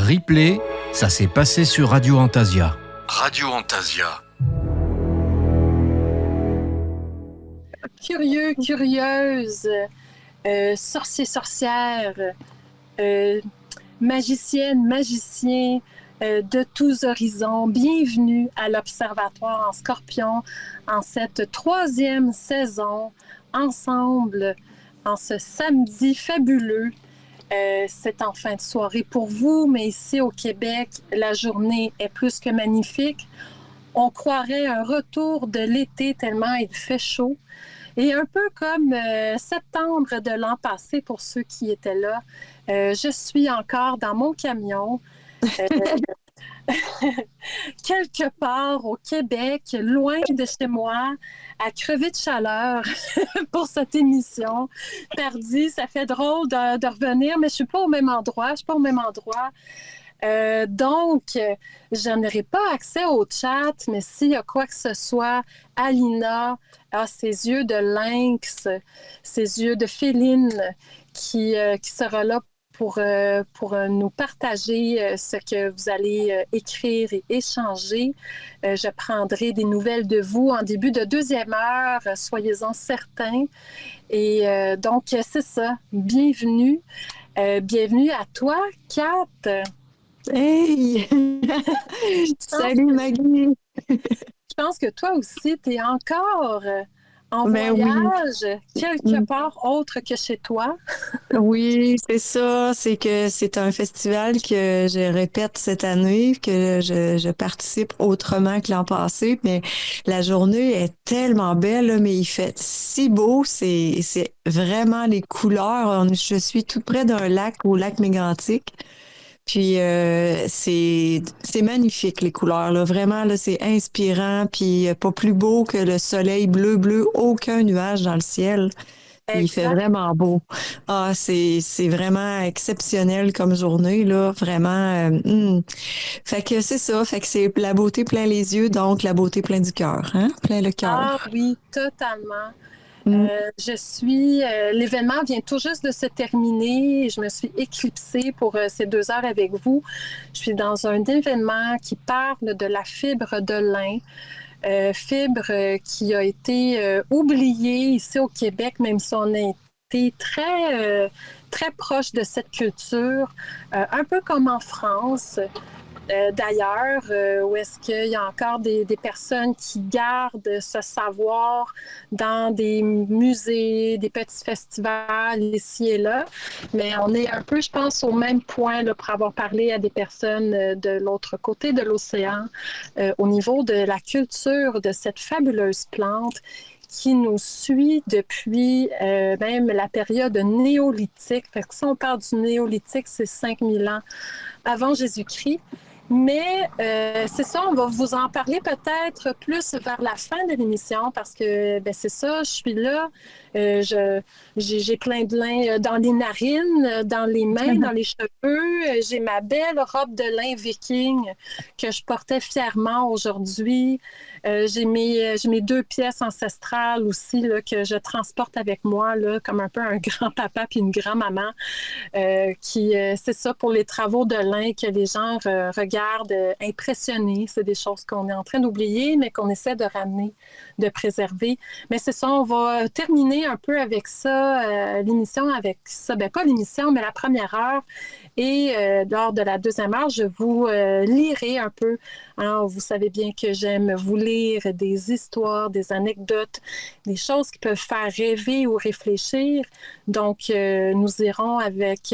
Replay, ça s'est passé sur Radio Antasia. Radio Antasia. Curieux, curieuse, sorcier, sorcière, magicienne, magicien de tous horizons, bienvenue à l'Observatoire en Scorpion en cette 3e saison, ensemble, en ce samedi fabuleux. C'est en fin de soirée pour vous, mais ici au Québec, la journée est plus que magnifique. On croirait un retour de l'été tellement il fait chaud. Et un peu comme septembre de l'an passé, pour ceux qui étaient là, je suis encore dans mon camion, quelque part au Québec, loin de chez moi, à crever de chaleur pour cette émission. Pardi, ça fait drôle de revenir, mais je ne suis pas au même endroit. Donc, je n'aurai pas accès au chat, mais s'il y a quoi que ce soit, Alina a ses yeux de lynx, ses yeux de féline qui sera là pour nous partager ce que vous allez écrire et échanger. Je prendrai des nouvelles de vous en début de 2e heure, soyez-en certains. Et donc, c'est ça. Bienvenue. Bienvenue à toi, Kat. Hey! Salut Maggie! Je pense que toi aussi, tu es encore en voyage, quelque part autre que chez toi. Oui, c'est ça. C'est que c'est un festival que je répète cette année, que je participe autrement que l'an passé. Mais la journée est tellement belle, là, mais il fait si beau. C'est vraiment les couleurs. Je suis tout près d'un lac, au lac Mégantic. Puis c'est magnifique les couleurs là, vraiment là c'est inspirant puis pas plus beau que le soleil bleu, aucun nuage dans le ciel. Puis il fait vraiment beau. Ah c'est vraiment exceptionnel comme journée là, vraiment. Fait que c'est ça, fait que c'est la beauté plein les yeux, donc la beauté plein du cœur, hein, plein le cœur. Ah oui, totalement. L'événement vient tout juste de se terminer. Je me suis éclipsée pour ces 2 heures avec vous. Je suis dans un événement qui parle de la fibre de lin. Fibre qui a été oubliée ici au Québec, même si on a été très proche de cette culture, un peu comme en France. D'ailleurs, où est-ce qu'il y a encore des personnes qui gardent ce savoir dans des musées, des petits festivals ici et là. Mais on est un peu, je pense, au même point là, pour avoir parlé à des personnes de l'autre côté de l'océan au niveau de la culture de cette fabuleuse plante qui nous suit depuis même la période néolithique. Parce que si on parle du néolithique, c'est 5000 ans avant Jésus-Christ. Mais c'est ça, on va vous en parler peut-être plus vers la fin de l'émission parce que c'est ça, je suis là, j'ai plein de lin dans les narines, dans les mains, dans les cheveux. J'ai ma belle robe de lin viking que je portais fièrement aujourd'hui. J'ai mes 2 pièces ancestrales aussi là, que je transporte avec moi là, comme un peu un grand-papa puis une grand-maman qui, c'est ça, pour les travaux de lin que les gens regardent impressionnés. C'est des choses qu'on est en train d'oublier, mais qu'on essaie de ramener, de préserver. Mais c'est ça, on va terminer un peu avec ça, l'émission avec ça. Pas l'émission, mais la première heure. Et lors de la 2e heure, je vous lirai un peu. Alors, vous savez bien que j'aime vous lire des histoires, des anecdotes, des choses qui peuvent faire rêver ou réfléchir. Donc, nous irons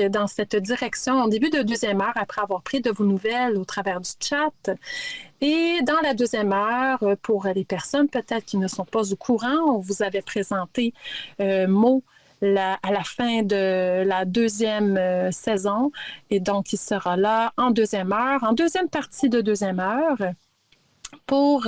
dans cette direction en début de 2e heure, après avoir pris de vos nouvelles au travers du chat. Et dans la 2e heure, pour les personnes peut-être qui ne sont pas au courant, on vous avait présenté Mo à la fin de la 2e saison. Et donc, il sera là en 2e heure, en 2e partie de 2e heure. Pour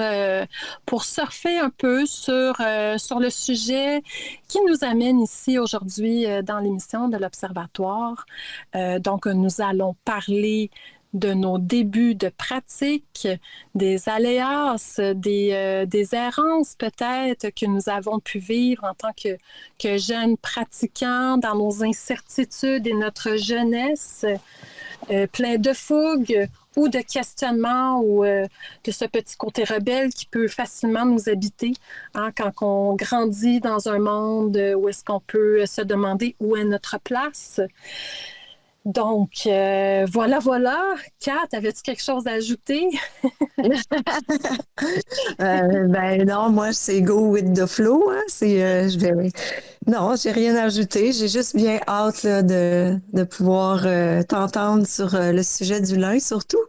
surfer un peu sur le sujet qui nous amène ici aujourd'hui dans l'émission de l'Observatoire. Donc, nous allons parler de nos débuts de pratique, des aléas, des errances peut-être que nous avons pu vivre en tant que jeunes pratiquants dans nos incertitudes et notre jeunesse. plein de fougue ou de questionnement ou de ce petit côté rebelle qui peut facilement nous habiter hein, quand on grandit dans un monde où est-ce qu'on peut se demander où est notre place. Donc, voilà. Kat, avais-tu quelque chose à ajouter? Ben non, moi, c'est go with the flow. Hein. Non, j'ai rien à ajouter. J'ai juste bien hâte là, de pouvoir t'entendre sur le sujet du lin, surtout.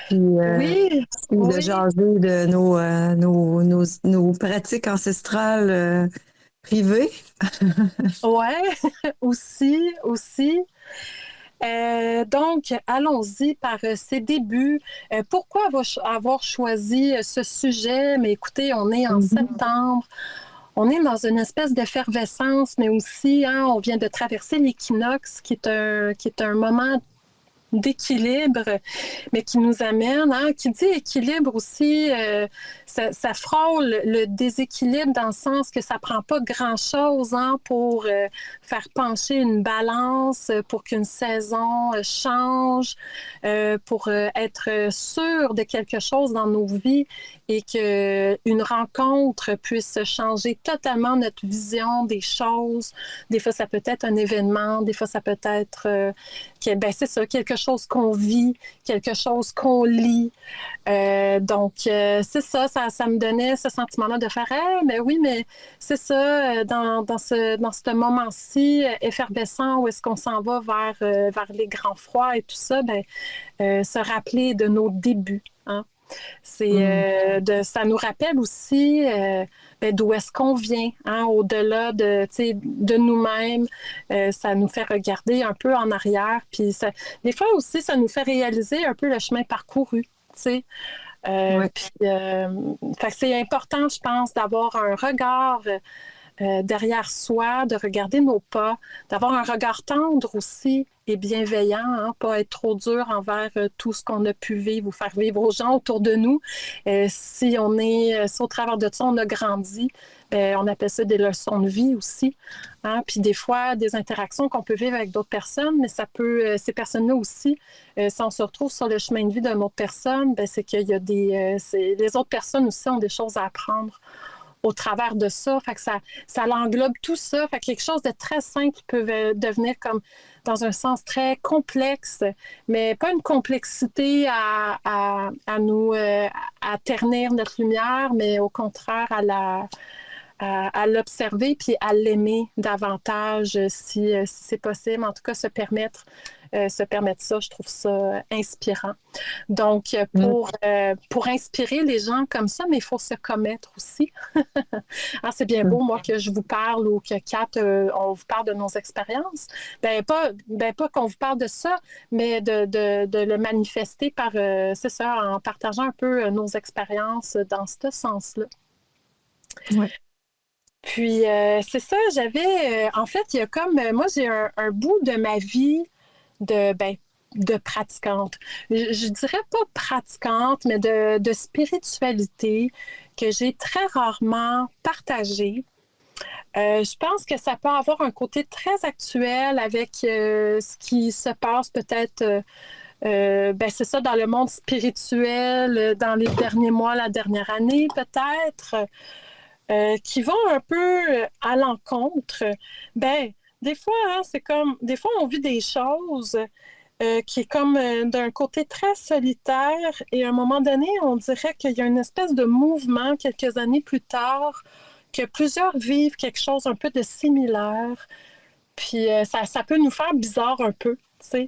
Puis, Oui, de oui. jaser de nos pratiques ancestrales privées. Ouais, aussi. Donc, allons-y par ces débuts. Pourquoi avoir choisi ce sujet? Mais écoutez, on est en septembre. On est dans une espèce d'effervescence, mais aussi, hein, on vient de traverser l'équinoxe, qui est un moment d'équilibre, mais qui nous amène, hein, qui dit équilibre aussi, ça frôle le déséquilibre dans le sens que ça prend pas grand-chose hein, pour faire pencher une balance, pour qu'une saison change, pour être sûr de quelque chose dans nos vies et qu'une rencontre puisse changer totalement notre vision des choses. Des fois, ça peut être un événement, des fois, ça peut être c'est ça, quelque chose qu'on vit, quelque chose qu'on lit. C'est ça me donnait ce sentiment-là de faire hey, mais oui, mais c'est ça, dans ce moment-ci effervescent où est-ce qu'on s'en va vers les grands froids et tout ça, se rappeler de nos débuts. Hein? Ça nous rappelle aussi d'où est-ce qu'on vient, hein, au-delà de nous-mêmes. Ça nous fait regarder un peu en arrière. Puis des fois aussi, ça nous fait réaliser un peu le chemin parcouru. Fait que c'est important, je pense, d'avoir un regard derrière soi, de regarder nos pas, d'avoir un regard tendre aussi et bienveillant, hein, pas être trop dur envers tout ce qu'on a pu vivre ou faire vivre aux gens autour de nous. Si au travers de ça, on a grandi, on appelle ça des leçons de vie aussi. Hein? Puis des fois, des interactions qu'on peut vivre avec d'autres personnes, mais ça peut, ces personnes-là aussi, si on se retrouve sur le chemin de vie d'une autre personne, c'est qu'il y a les autres personnes aussi ont des choses à apprendre au travers de ça. Fait que ça l'englobe tout ça. Fait que quelque chose de très simple qui peut devenir comme dans un sens très complexe, mais pas une complexité à nous à ternir notre lumière, mais au contraire à l'observer puis à l'aimer davantage si c'est possible. En tout cas, se permettre ça, je trouve ça inspirant. Donc, pour inspirer les gens comme ça, mais il faut se commettre aussi. Ah, c'est bien beau, moi, que je vous parle ou que Kat, on vous parle de nos expériences. Pas qu'on vous parle de ça, mais de le manifester c'est ça, en partageant un peu nos expériences dans ce sens-là. Ouais. Puis, c'est ça, en fait, il y a comme, moi, j'ai un bout de ma vie de pratiquante. Je dirais pas pratiquante, mais de spiritualité que j'ai très rarement partagée. Je pense que ça peut avoir un côté très actuel avec ce qui se passe peut-être, c'est ça, dans le monde spirituel, dans les derniers mois, la dernière année peut-être, qui vont un peu à l'encontre. Des fois, hein, c'est comme, des fois, on vit des choses qui est comme d'un côté très solitaire et à un moment donné, on dirait qu'il y a une espèce de mouvement quelques années plus tard, que plusieurs vivent quelque chose un peu de similaire. Puis ça peut nous faire bizarre un peu, tu sais.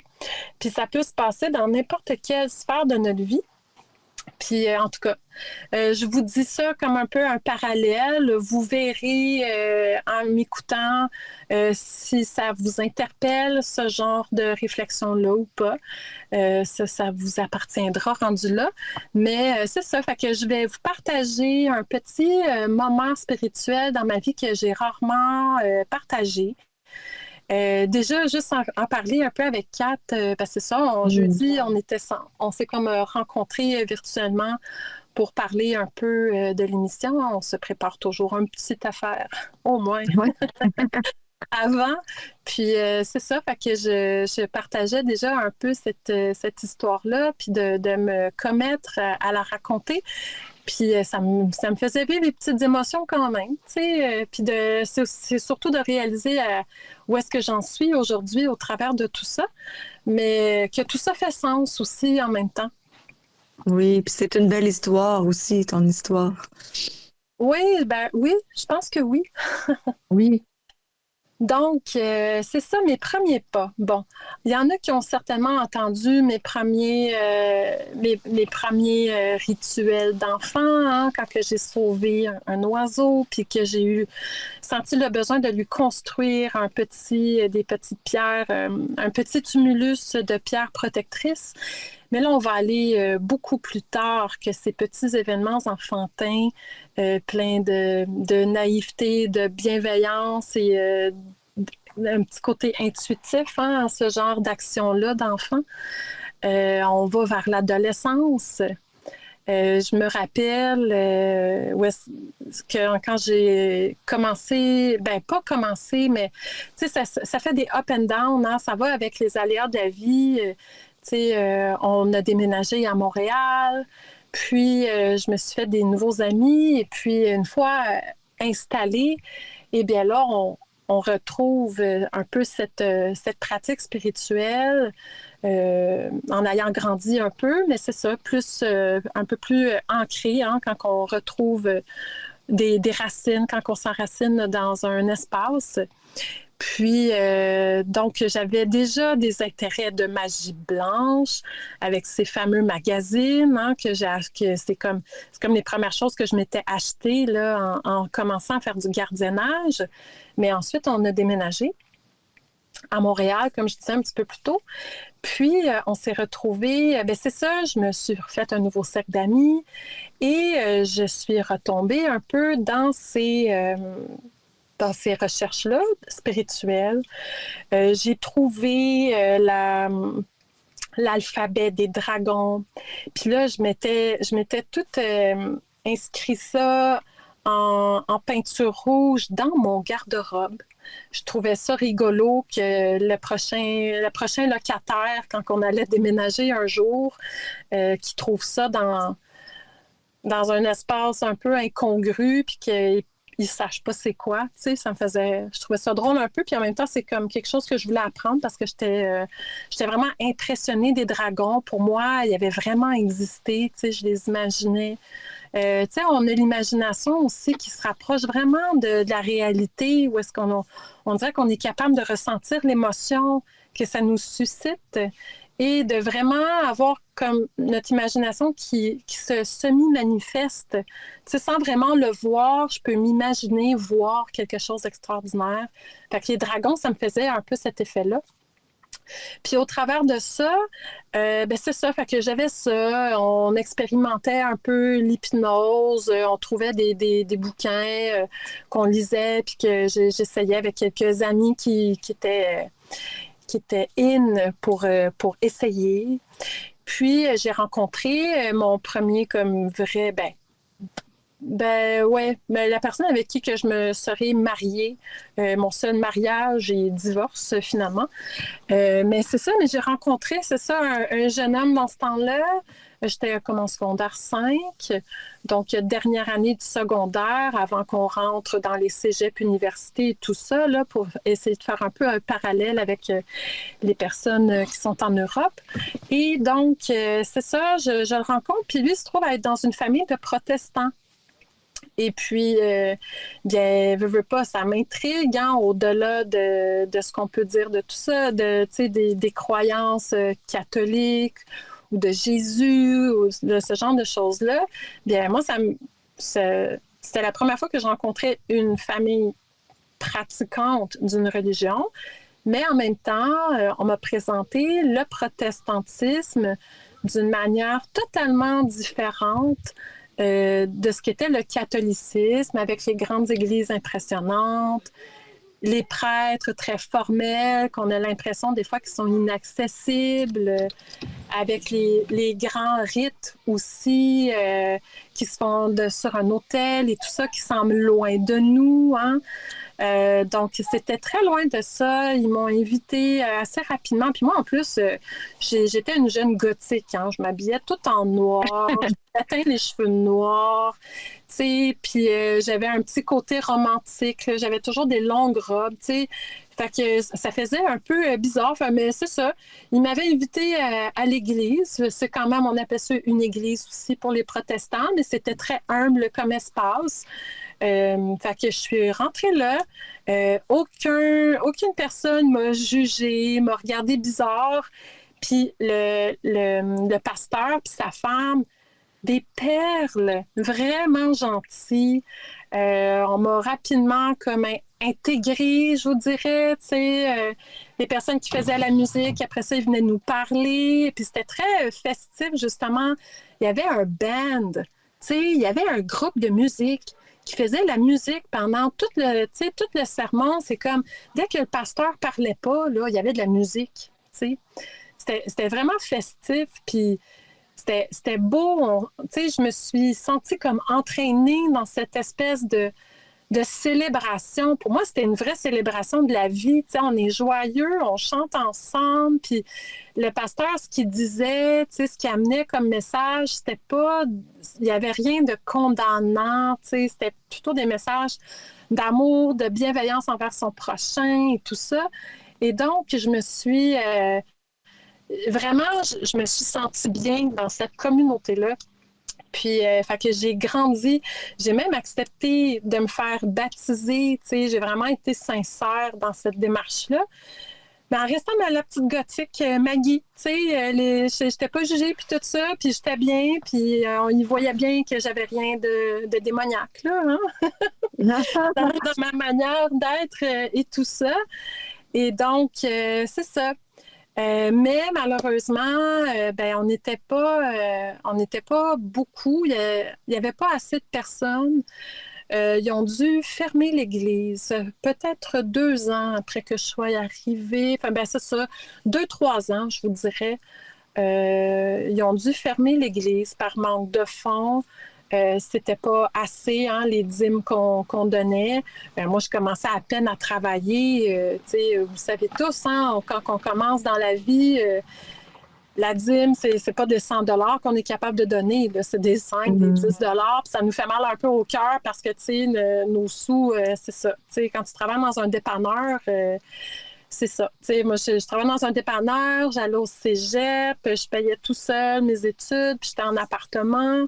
Puis ça peut se passer dans n'importe quelle sphère de notre vie. Puis, en tout cas, je vous dis ça comme un peu un parallèle. Vous verrez en m'écoutant si ça vous interpelle, ce genre de réflexion-là ou pas. Ça vous appartiendra rendu là. Mais c'est ça, fait que je vais vous partager un petit moment spirituel dans ma vie que j'ai rarement partagé. Déjà, juste en parler un peu avec Kat, parce que c'est ça, jeudi, on s'est comme rencontrés virtuellement pour parler un peu de l'émission. On se prépare toujours une petite affaire, au moins. Ouais. avant. Puis c'est ça, fait que je partageais déjà un peu cette histoire-là, puis de me commettre à la raconter. Puis ça me faisait vivre des petites émotions quand même, tu sais. Puis c'est surtout de réaliser où est-ce que j'en suis aujourd'hui au travers de tout ça, mais que tout ça fait sens aussi en même temps. Oui, puis c'est une belle histoire aussi, ton histoire. Oui, ben oui, je pense que oui. Oui. Donc, c'est ça mes premiers pas. Bon, il y en a qui ont certainement entendu mes premiers rituels d'enfant, hein, quand que j'ai sauvé un oiseau, puis que j'ai senti le besoin de lui construire des petites pierres, un petit tumulus de pierres protectrices. Mais là, on va aller beaucoup plus tard que ces petits événements enfantins, pleins de naïveté, de bienveillance et un petit côté intuitif, hein, à ce genre d'action-là d'enfant. On va vers l'adolescence. Je me rappelle que quand j'ai commencé, ben pas commencé, mais ça fait des up and down, hein, ça va avec les aléas de la vie. On a déménagé à Montréal, puis je me suis fait des nouveaux amis, et puis une fois installée, eh bien là, on retrouve un peu cette pratique spirituelle en ayant grandi un peu, mais c'est ça, un peu plus ancré, hein, quand on retrouve des racines, quand on s'enracine dans un espace. Puis, donc, j'avais déjà des intérêts de magie blanche avec ces fameux magazines, hein, que c'est comme les premières choses que je m'étais achetées là, en commençant à faire du gardiennage. Mais ensuite, on a déménagé à Montréal, comme je disais un petit peu plus tôt. Puis, on s'est retrouvés, ben c'est ça, je me suis refait un nouveau cercle d'amis et je suis retombée un peu dans ces recherches-là spirituelles. J'ai trouvé l'alphabet des dragons. Puis là, je m'étais toute inscrit ça en peinture rouge dans mon garde-robe. Je trouvais ça rigolo que le prochain locataire, quand on allait déménager un jour, qui trouve ça dans un espace un peu incongru, puis qu'il ne sache pas c'est quoi. Tu sais, je trouvais ça drôle un peu, puis en même temps, c'est comme quelque chose que je voulais apprendre parce que j'étais vraiment impressionnée des dragons. Pour moi, ils avaient vraiment existé, tu sais, je les imaginais. Tu sais, on a l'imagination aussi qui se rapproche vraiment de la réalité, où est-ce on dirait qu'on est capable de ressentir l'émotion que ça nous suscite et de vraiment avoir comme notre imagination qui se semi-manifeste. Tu sais, sans vraiment le voir, je peux m'imaginer voir quelque chose d'extraordinaire. Fait que les dragons, ça me faisait un peu cet effet-là. Puis au travers de ça, ben c'est ça, fait que j'avais ça, on expérimentait un peu l'hypnose, on trouvait des bouquins qu'on lisait, puis que j'essayais avec quelques amis qui étaient in pour essayer. Puis j'ai rencontré mon premier comme vrai, ben ouais, mais la personne avec qui que je me serais mariée, mon seul mariage et divorce finalement. Mais c'est ça, mais j'ai rencontré, c'est ça, un jeune homme dans ce temps-là. J'étais comme en secondaire 5, donc dernière année du secondaire, avant qu'on rentre dans les cégeps, universités et tout ça, là, pour essayer de faire un peu un parallèle avec les personnes qui sont en Europe. Et donc, c'est ça, je le rencontre, puis lui il se trouve à être dans une famille de protestants. Et puis, bien, veux pas, ça m'intrigue, hein, au-delà de ce qu'on peut dire de tout ça, des croyances catholiques ou de Jésus, ou de ce genre de choses-là. Bien, moi, c'était la première fois que je rencontrais une famille pratiquante d'une religion, mais en même temps, on m'a présenté le protestantisme d'une manière totalement différente de ce qu'était le catholicisme, avec les grandes églises impressionnantes, les prêtres très formels, qu'on a l'impression des fois qu'ils sont inaccessibles, avec les grands rites aussi qui se font sur un autel et tout ça qui semble loin de nous. Hein? Donc, c'était très loin de ça. Ils m'ont invitée assez rapidement. Puis moi, en plus, j'étais une jeune gothique. Hein. Je m'habillais tout en noir. J'avais les cheveux noirs. Tu sais, puis j'avais un petit côté romantique. Là. J'avais toujours des longues robes. Tu sais. Fait que ça faisait un peu bizarre, mais c'est ça. Ils m'avaient invité à l'église. C'est quand même, on appelle ça une église aussi pour les protestants, mais c'était très humble comme espace. Fait que je suis rentrée là. Aucune personne m'a jugée, m'a regardé bizarre. Puis le pasteur puis sa femme, des perles, vraiment gentils. On m'a rapidement comme intégrée, je vous dirais, tu sais, les personnes qui faisaient la musique, après ça, ils venaient nous parler, puis c'était très festif, justement. Il y avait un band, tu sais, il y avait un groupe de musique qui faisait la musique pendant tout le sermon. C'est comme, dès que le pasteur parlait pas, là, il y avait de la musique, tu sais. C'était vraiment festif, puis c'était beau. Tu sais, je me suis sentie comme entraînée dans cette espèce de célébration. Pour moi, c'était une vraie célébration de la vie. Tu sais, on est joyeux, on chante ensemble. Puis le pasteur, ce qu'il disait, tu sais, ce qu'il amenait comme message, c'était pas... Il n'y avait rien de condamnant. Tu sais, c'était plutôt des messages d'amour, de bienveillance envers son prochain et tout ça. Et donc, je me suis... vraiment, je me suis sentie bien dans cette communauté-là. Puis, fait que j'ai grandi. J'ai même accepté de me faire baptiser. Tu sais, j'ai vraiment été sincère dans cette démarche-là. Mais en restant dans la petite gothique Maggie, tu sais, j'étais pas jugée, puis tout ça, puis j'étais bien, puis on y voyait bien que j'avais rien de démoniaque, là, hein? dans ma manière d'être et tout ça. Et donc, c'est ça. Mais malheureusement, ben, on n'était pas beaucoup. Il y avait pas assez de personnes. Ils ont dû fermer l'église, peut-être 2 ans après que je sois arrivée. Enfin, ben, c'est ça, 2, 3 ans, je vous dirais. Ils ont dû fermer l'église par manque de fonds. C'était pas assez, hein, les dîmes qu'on donnait. Moi, je commençais à peine à travailler. Vous savez tous, hein, quand on commence dans la vie, la dîme, c'est pas des 100 $ qu'on est capable de donner. Là, c'est des 5, des 10 $. Puis ça nous fait mal un peu au cœur parce que nos sous, c'est ça. Quand tu travailles dans un dépanneur, c'est ça. Moi, je travaillais dans un dépanneur, j'allais au cégep, je payais tout seul mes études, puis j'étais en appartement.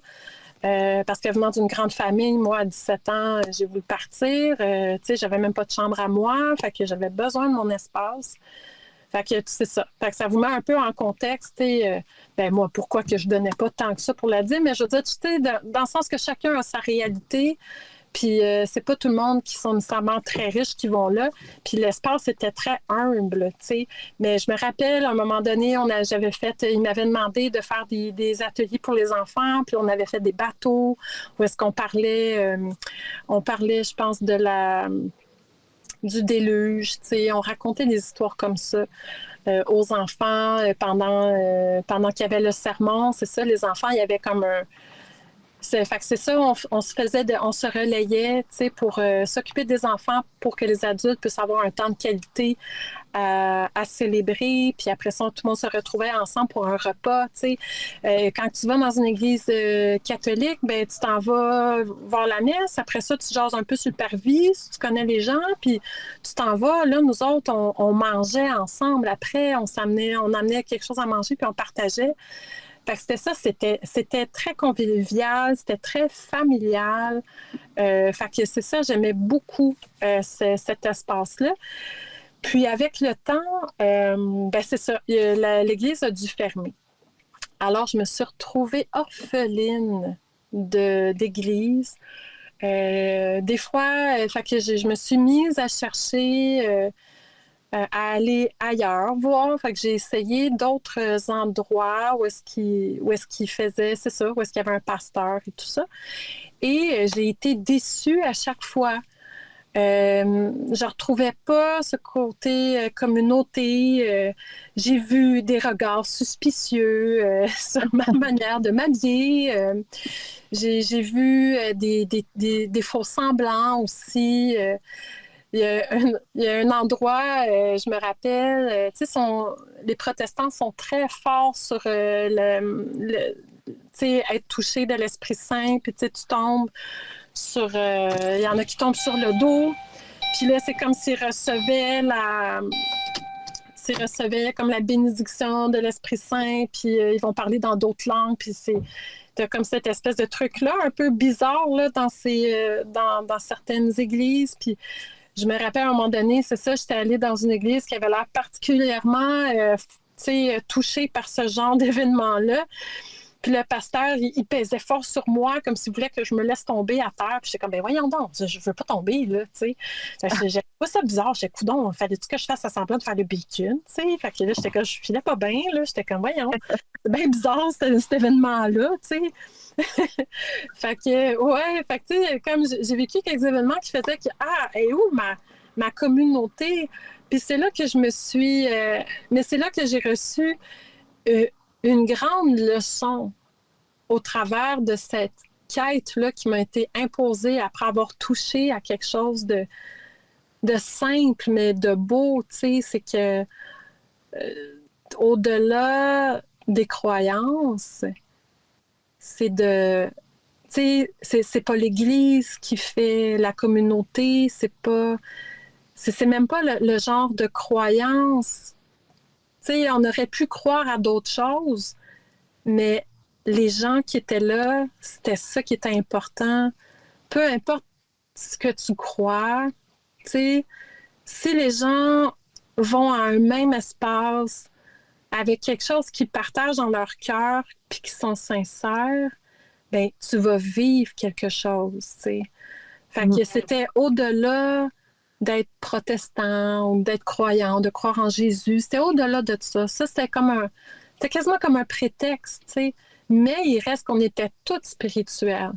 Parce que venant d'une grande famille, moi, à 17 ans, j'ai voulu partir. J'avais même pas de chambre à moi. Fait que j'avais besoin de mon espace. Fait que c'est ça. Fait que ça vous met un peu en contexte. Ben moi, pourquoi que je donnais pas tant que ça pour la dîme? Mais je veux dire, dans le sens que chacun a sa réalité. Puis c'est pas tout le monde qui sont nécessairement très riches qui vont là. Puis l'espace était très humble, tu sais. Mais je me rappelle, à un moment donné, ils m'avaient demandé de faire des ateliers pour les enfants. Puis on avait fait des bateaux où est-ce qu'on parlait, je pense, du déluge, tu sais. On racontait des histoires comme ça aux enfants pendant qu'il y avait le sermon. C'est ça, les enfants, il y avait comme un... Fait que c'est ça, on se relayait, tu sais, pour s'occuper des enfants pour que les adultes puissent avoir un temps de qualité à célébrer. Puis après ça, tout le monde se retrouvait ensemble pour un repas, tu sais. Quand tu vas dans une église catholique, ben tu t'en vas voir la messe. Après ça, tu jases un peu sur le parvis, si tu connais les gens, puis tu t'en vas. Là, nous autres, on mangeait ensemble. Après, on amenait quelque chose à manger, puis on partageait. Fait que c'était ça, c'était très convivial, c'était très familial. Fait que c'est ça, j'aimais beaucoup cet espace-là. Puis avec le temps, ben c'est ça, l'église a dû fermer. Alors, je me suis retrouvée orpheline d'église. Des fois, fait que je me suis mise à chercher... à aller ailleurs, voir. Fait que j'ai essayé d'autres endroits où est-ce qu'il faisait, c'est ça, où est-ce qu'il y avait un pasteur et tout ça. Et j'ai été déçue à chaque fois. Je retrouvais pas ce côté communauté. J'ai vu des regards suspicieux sur ma manière de m'habiller. J'ai vu des faux semblants aussi. il y a un endroit, je me rappelle, tu sais, les protestants sont très forts sur tu sais, être touché de l'Esprit Saint, puis tu sais, tu tombes sur... Il y en a qui tombent sur le dos, puis là, c'est comme s'ils recevaient comme la bénédiction de l'Esprit Saint, puis ils vont parler dans d'autres langues, puis t'as comme cette espèce de truc-là, un peu bizarre, là, dans certaines églises, puis je me rappelle à un moment donné, c'est ça, j'étais allée dans une église qui avait l'air particulièrement touchée par ce genre d'événement-là. Puis le pasteur, il pesait fort sur moi, comme s'il voulait que je me laisse tomber à terre. Puis j'étais comme, ben voyons donc, je veux pas tomber, là, tu sais. J'ai trouvé ça bizarre. J'étais, coudonc, fallait-tu que je fasse semblant de faire le bacon, tu sais. Fait que là, j'étais comme, je filais pas bien, là. J'étais comme, voyons, c'est bien bizarre, cet événement-là, tu sais. Fait que, ouais, fait que, tu sais, comme j'ai vécu quelques événements qui faisaient que, et où ma communauté? Puis c'est là que je me suis... mais c'est là que j'ai reçu une grande leçon au travers de cette quête-là qui m'a été imposée après avoir touché à quelque chose de simple, mais de beau, tu sais, c'est que au-delà des croyances, c'est de... Tu sais, c'est pas l'Église qui fait la communauté, c'est même pas le genre de croyance. Tu sais, on aurait pu croire à d'autres choses, mais les gens qui étaient là, c'était ça qui était important. Peu importe ce que tu crois, tu sais, si les gens vont à un même espace avec quelque chose qu'ils partagent dans leur cœur puis qui sont sincères, ben tu vas vivre quelque chose, tu sais. Fait que c'était au-delà d'être protestant ou d'être croyant, de croire en Jésus. C'était au-delà de ça. Ça, c'était quasiment comme un prétexte, tu sais. Mais il reste qu'on était toutes spirituelles.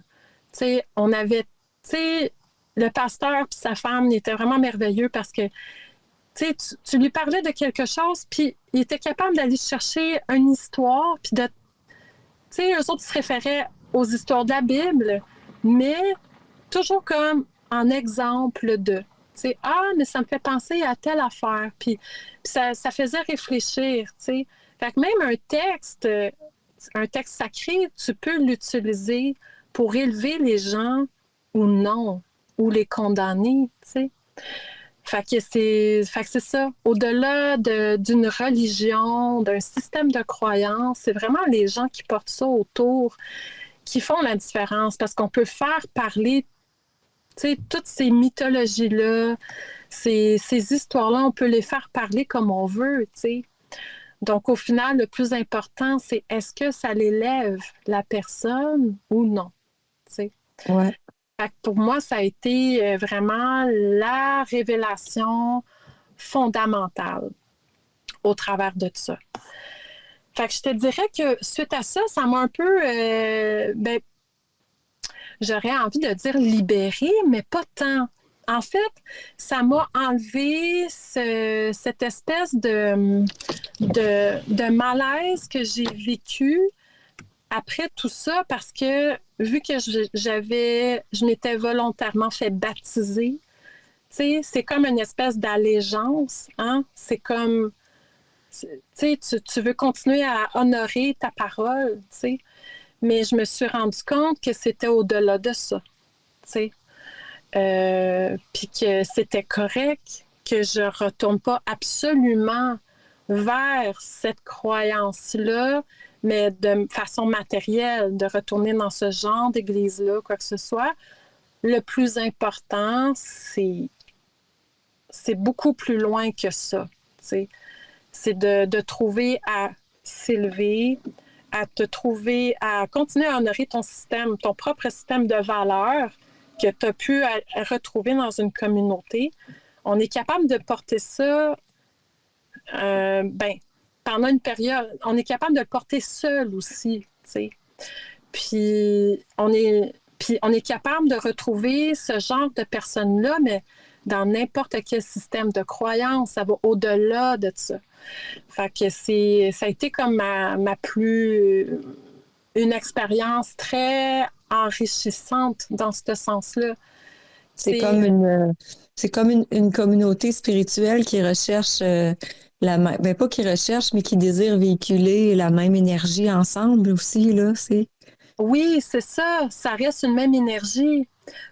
Tu sais, on avait, tu sais, le pasteur et sa femme étaient vraiment merveilleux parce que, tu sais, tu lui parlais de quelque chose, puis il était capable d'aller chercher une histoire, puis de, tu sais, eux autres se référaient aux histoires de la Bible, mais toujours comme en exemple de. Tu sais, mais ça me fait penser à telle affaire. Puis ça faisait réfléchir, tu sais. Fait que même un texte sacré, tu peux l'utiliser pour élever les gens ou non, ou les condamner, tu sais. Fait que c'est ça. Au-delà d'une religion, d'un système de croyance, c'est vraiment les gens qui portent ça autour qui font la différence parce qu'on peut faire parler, tu sais, toutes ces mythologies-là, ces histoires-là, on peut les faire parler comme on veut, tu sais. Donc, au final, le plus important, c'est est-ce que ça l'élève la personne ou non, tu sais. Ouais. Fait que pour moi, ça a été vraiment la révélation fondamentale au travers de ça. Fait que je te dirais que suite à ça, ça m'a un peu, j'aurais envie de dire libérée, mais pas tant. En fait, ça m'a enlevé cette espèce de malaise que j'ai vécu après tout ça parce que vu que je m'étais volontairement fait baptiser, tu sais, c'est comme une espèce d'allégeance, hein? C'est comme, tu sais, tu veux continuer à honorer ta parole, tu sais. Mais je me suis rendu compte que c'était au-delà de ça, tu sais. Puis que c'était correct que je retourne pas absolument vers cette croyance-là, mais de façon matérielle, de retourner dans ce genre d'église-là, quoi que ce soit. Le plus important, c'est beaucoup plus loin que ça, tu sais. C'est de trouver à s'élever, à te trouver, à continuer à honorer ton système, ton propre système de valeurs que tu as pu retrouver dans une communauté. On est capable de porter ça, pendant une période, on est capable de le porter seul aussi, tu sais. Puis on est capable de retrouver ce genre de personnes-là, mais dans n'importe quel système de croyance, ça va au-delà de ça. Fait que ça a été comme une expérience très enrichissante dans ce sens-là, C'est comme une communauté spirituelle qui recherche ben pas qui recherche, mais qui désire véhiculer la même énergie ensemble aussi, là, c'est. Oui, c'est ça. Ça reste une même énergie.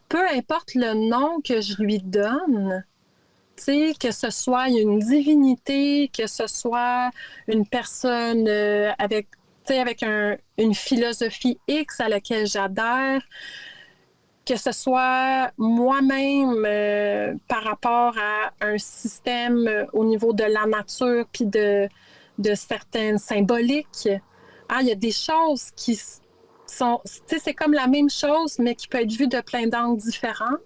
Peu importe le nom que je lui donne, tu sais, que ce soit une divinité, que ce soit une personne avec, tu sais, avec une philosophie X à laquelle j'adhère, que ce soit moi-même par rapport à un système au niveau de la nature puis de certaines symboliques. Ah, il y a des choses qui sont, tu sais, c'est comme la même chose, mais qui peut être vue de plein d'angles différents.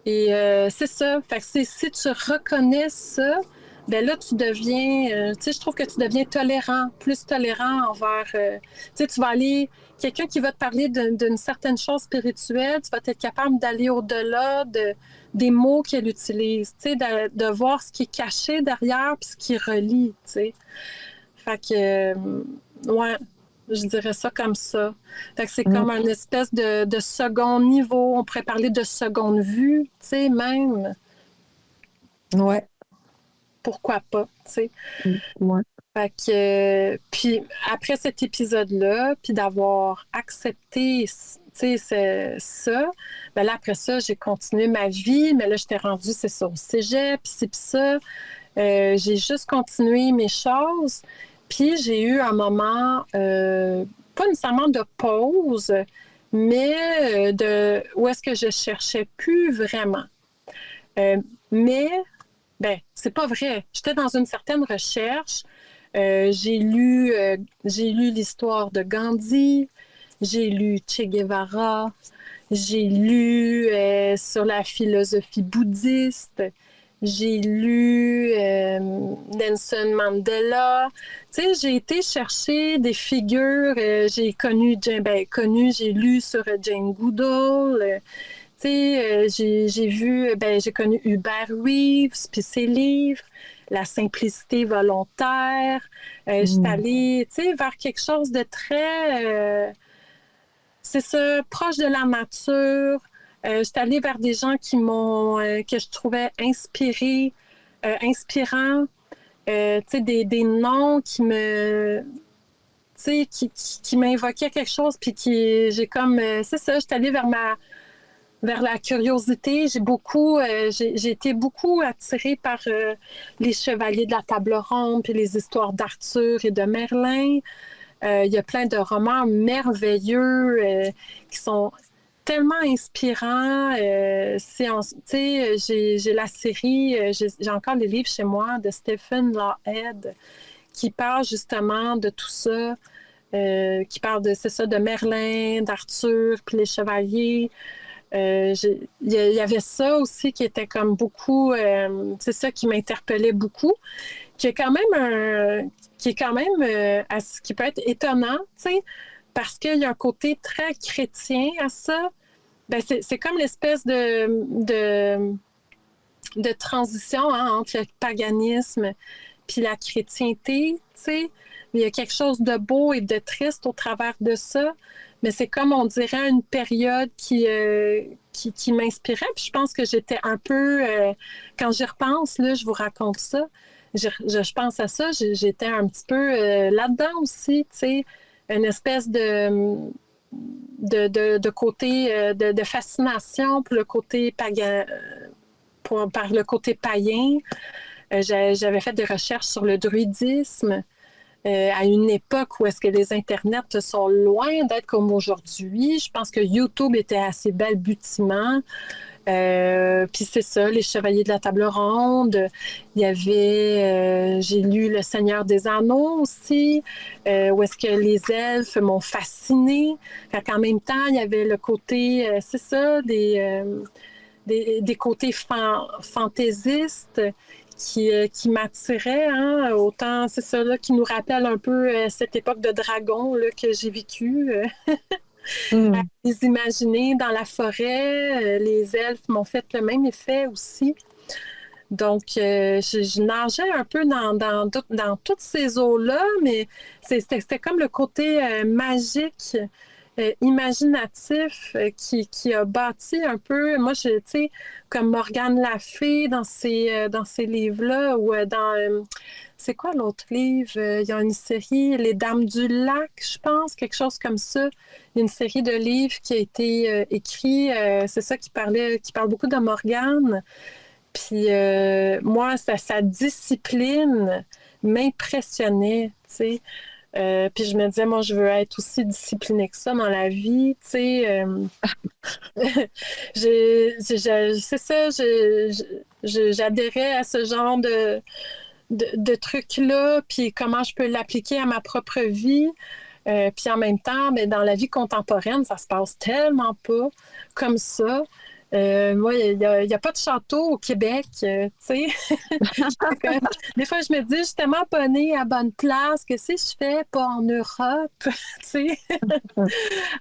Et c'est ça. Fait que si tu reconnais ça, ben là, tu deviens, tu sais, je trouve que tu deviens tolérant, plus tolérant envers, tu sais, tu vas aller, quelqu'un qui va te parler d'une certaine chose spirituelle, tu vas être capable d'aller au-delà des mots qu'elle utilise, tu sais, de voir ce qui est caché derrière puis ce qui relie, tu sais. Fait que, ouais, je dirais ça comme ça. Fait que c'est comme un espèce de second niveau. On pourrait parler de seconde vue, tu sais, même. Ouais. Pourquoi pas, tu sais. Ouais. Fait que, puis après cet épisode-là, puis d'avoir accepté, tu sais, ça, ben là, après ça, j'ai continué ma vie, mais là, j'étais rendue, c'est ça, au cégep, puis c'est ça. J'ai juste continué mes choses. Puis j'ai eu un moment, pas nécessairement de pause, mais où est-ce que je cherchais plus vraiment. Mais, ben, c'est pas vrai. J'étais dans une certaine recherche. J'ai lu l'histoire de Gandhi, j'ai lu Che Guevara, j'ai lu sur la philosophie bouddhiste, j'ai lu Nelson Mandela. Tu sais, j'ai été chercher des figures. J'ai lu sur Jane Goodall. Tu sais, j'ai connu Hubert Reeves, puis ses livres, La simplicité volontaire. J'étais allée, tu sais, vers quelque chose de très, c'est ça, proche de la nature. J'étais allée vers des gens que je trouvais inspirants. Tu sais, des noms qui me, tu sais, qui m'invoquaient quelque chose, puis j'ai comme, c'est ça, j'étais allée vers la curiosité. J'ai été beaucoup attirée par les chevaliers de la table ronde, puis les histoires d'Arthur et de Merlin. Il y a plein de romans merveilleux qui sont tellement inspirants. J'ai la série, j'ai encore les livres chez moi de Stephen Lawhead qui parle justement de tout ça, qui parle c'est ça, de Merlin, d'Arthur, puis les chevaliers. Il y avait ça aussi qui était comme beaucoup, c'est ça qui m'interpellait beaucoup, qui est quand même qui peut être étonnant, tu sais, parce qu'il y a un côté très chrétien à ça. Ben c'est comme l'espèce de transition entre le paganisme puis la chrétienté, tu sais. Il y a quelque chose de beau et de triste au travers de ça, mais c'est comme on dirait une période qui m'inspirait. Puis je pense que j'étais un peu, quand j'y repense, là, je vous raconte ça, je pense à ça, j'étais un petit peu là-dedans aussi, tu sais, une espèce de côté de fascination pour le côté pagan, par le côté païen. J'avais fait des recherches sur le druidisme à une époque où est-ce que les internets sont loin d'être comme aujourd'hui. Je pense que YouTube était assez balbutiement. Puis c'est ça, les Chevaliers de la Table Ronde. Il y avait, j'ai lu Le Seigneur des Anneaux aussi, où est-ce que les elfes m'ont fascinée. Fait qu'en même temps, il y avait le côté, c'est ça, des côtés fantaisistes qui m'attiraient, hein, autant, c'est ça, là, qui nous rappelle un peu cette époque de dragon là, que j'ai vécue. À les imaginer dans la forêt. Les elfes m'ont fait le même effet aussi. Donc, je nageais un peu dans toutes ces eaux-là, mais c'était comme le côté magique imaginatif qui a bâti un peu, moi, tu sais, comme Morgane Lafay dans ces livres-là, ou c'est quoi l'autre livre? Il y a une série, Les Dames du Lac, je pense, quelque chose comme ça. Il y a une série de livres qui a été écrit, c'est ça qui parle beaucoup de Morgane. Puis moi, sa discipline m'impressionnait, tu sais. Puis je me disais, moi, je veux être aussi disciplinée que ça dans la vie, tu sais. C'est ça, j'adhérais à ce genre de trucs-là, puis comment je peux l'appliquer à ma propre vie. Puis en même temps, ben, dans la vie contemporaine, ça se passe tellement pas comme ça. Moi, il y a pas de château au Québec, tu sais. Des fois, je me dis, je suis tellement pas née à bonne place, que si je fais pas en Europe, tu sais.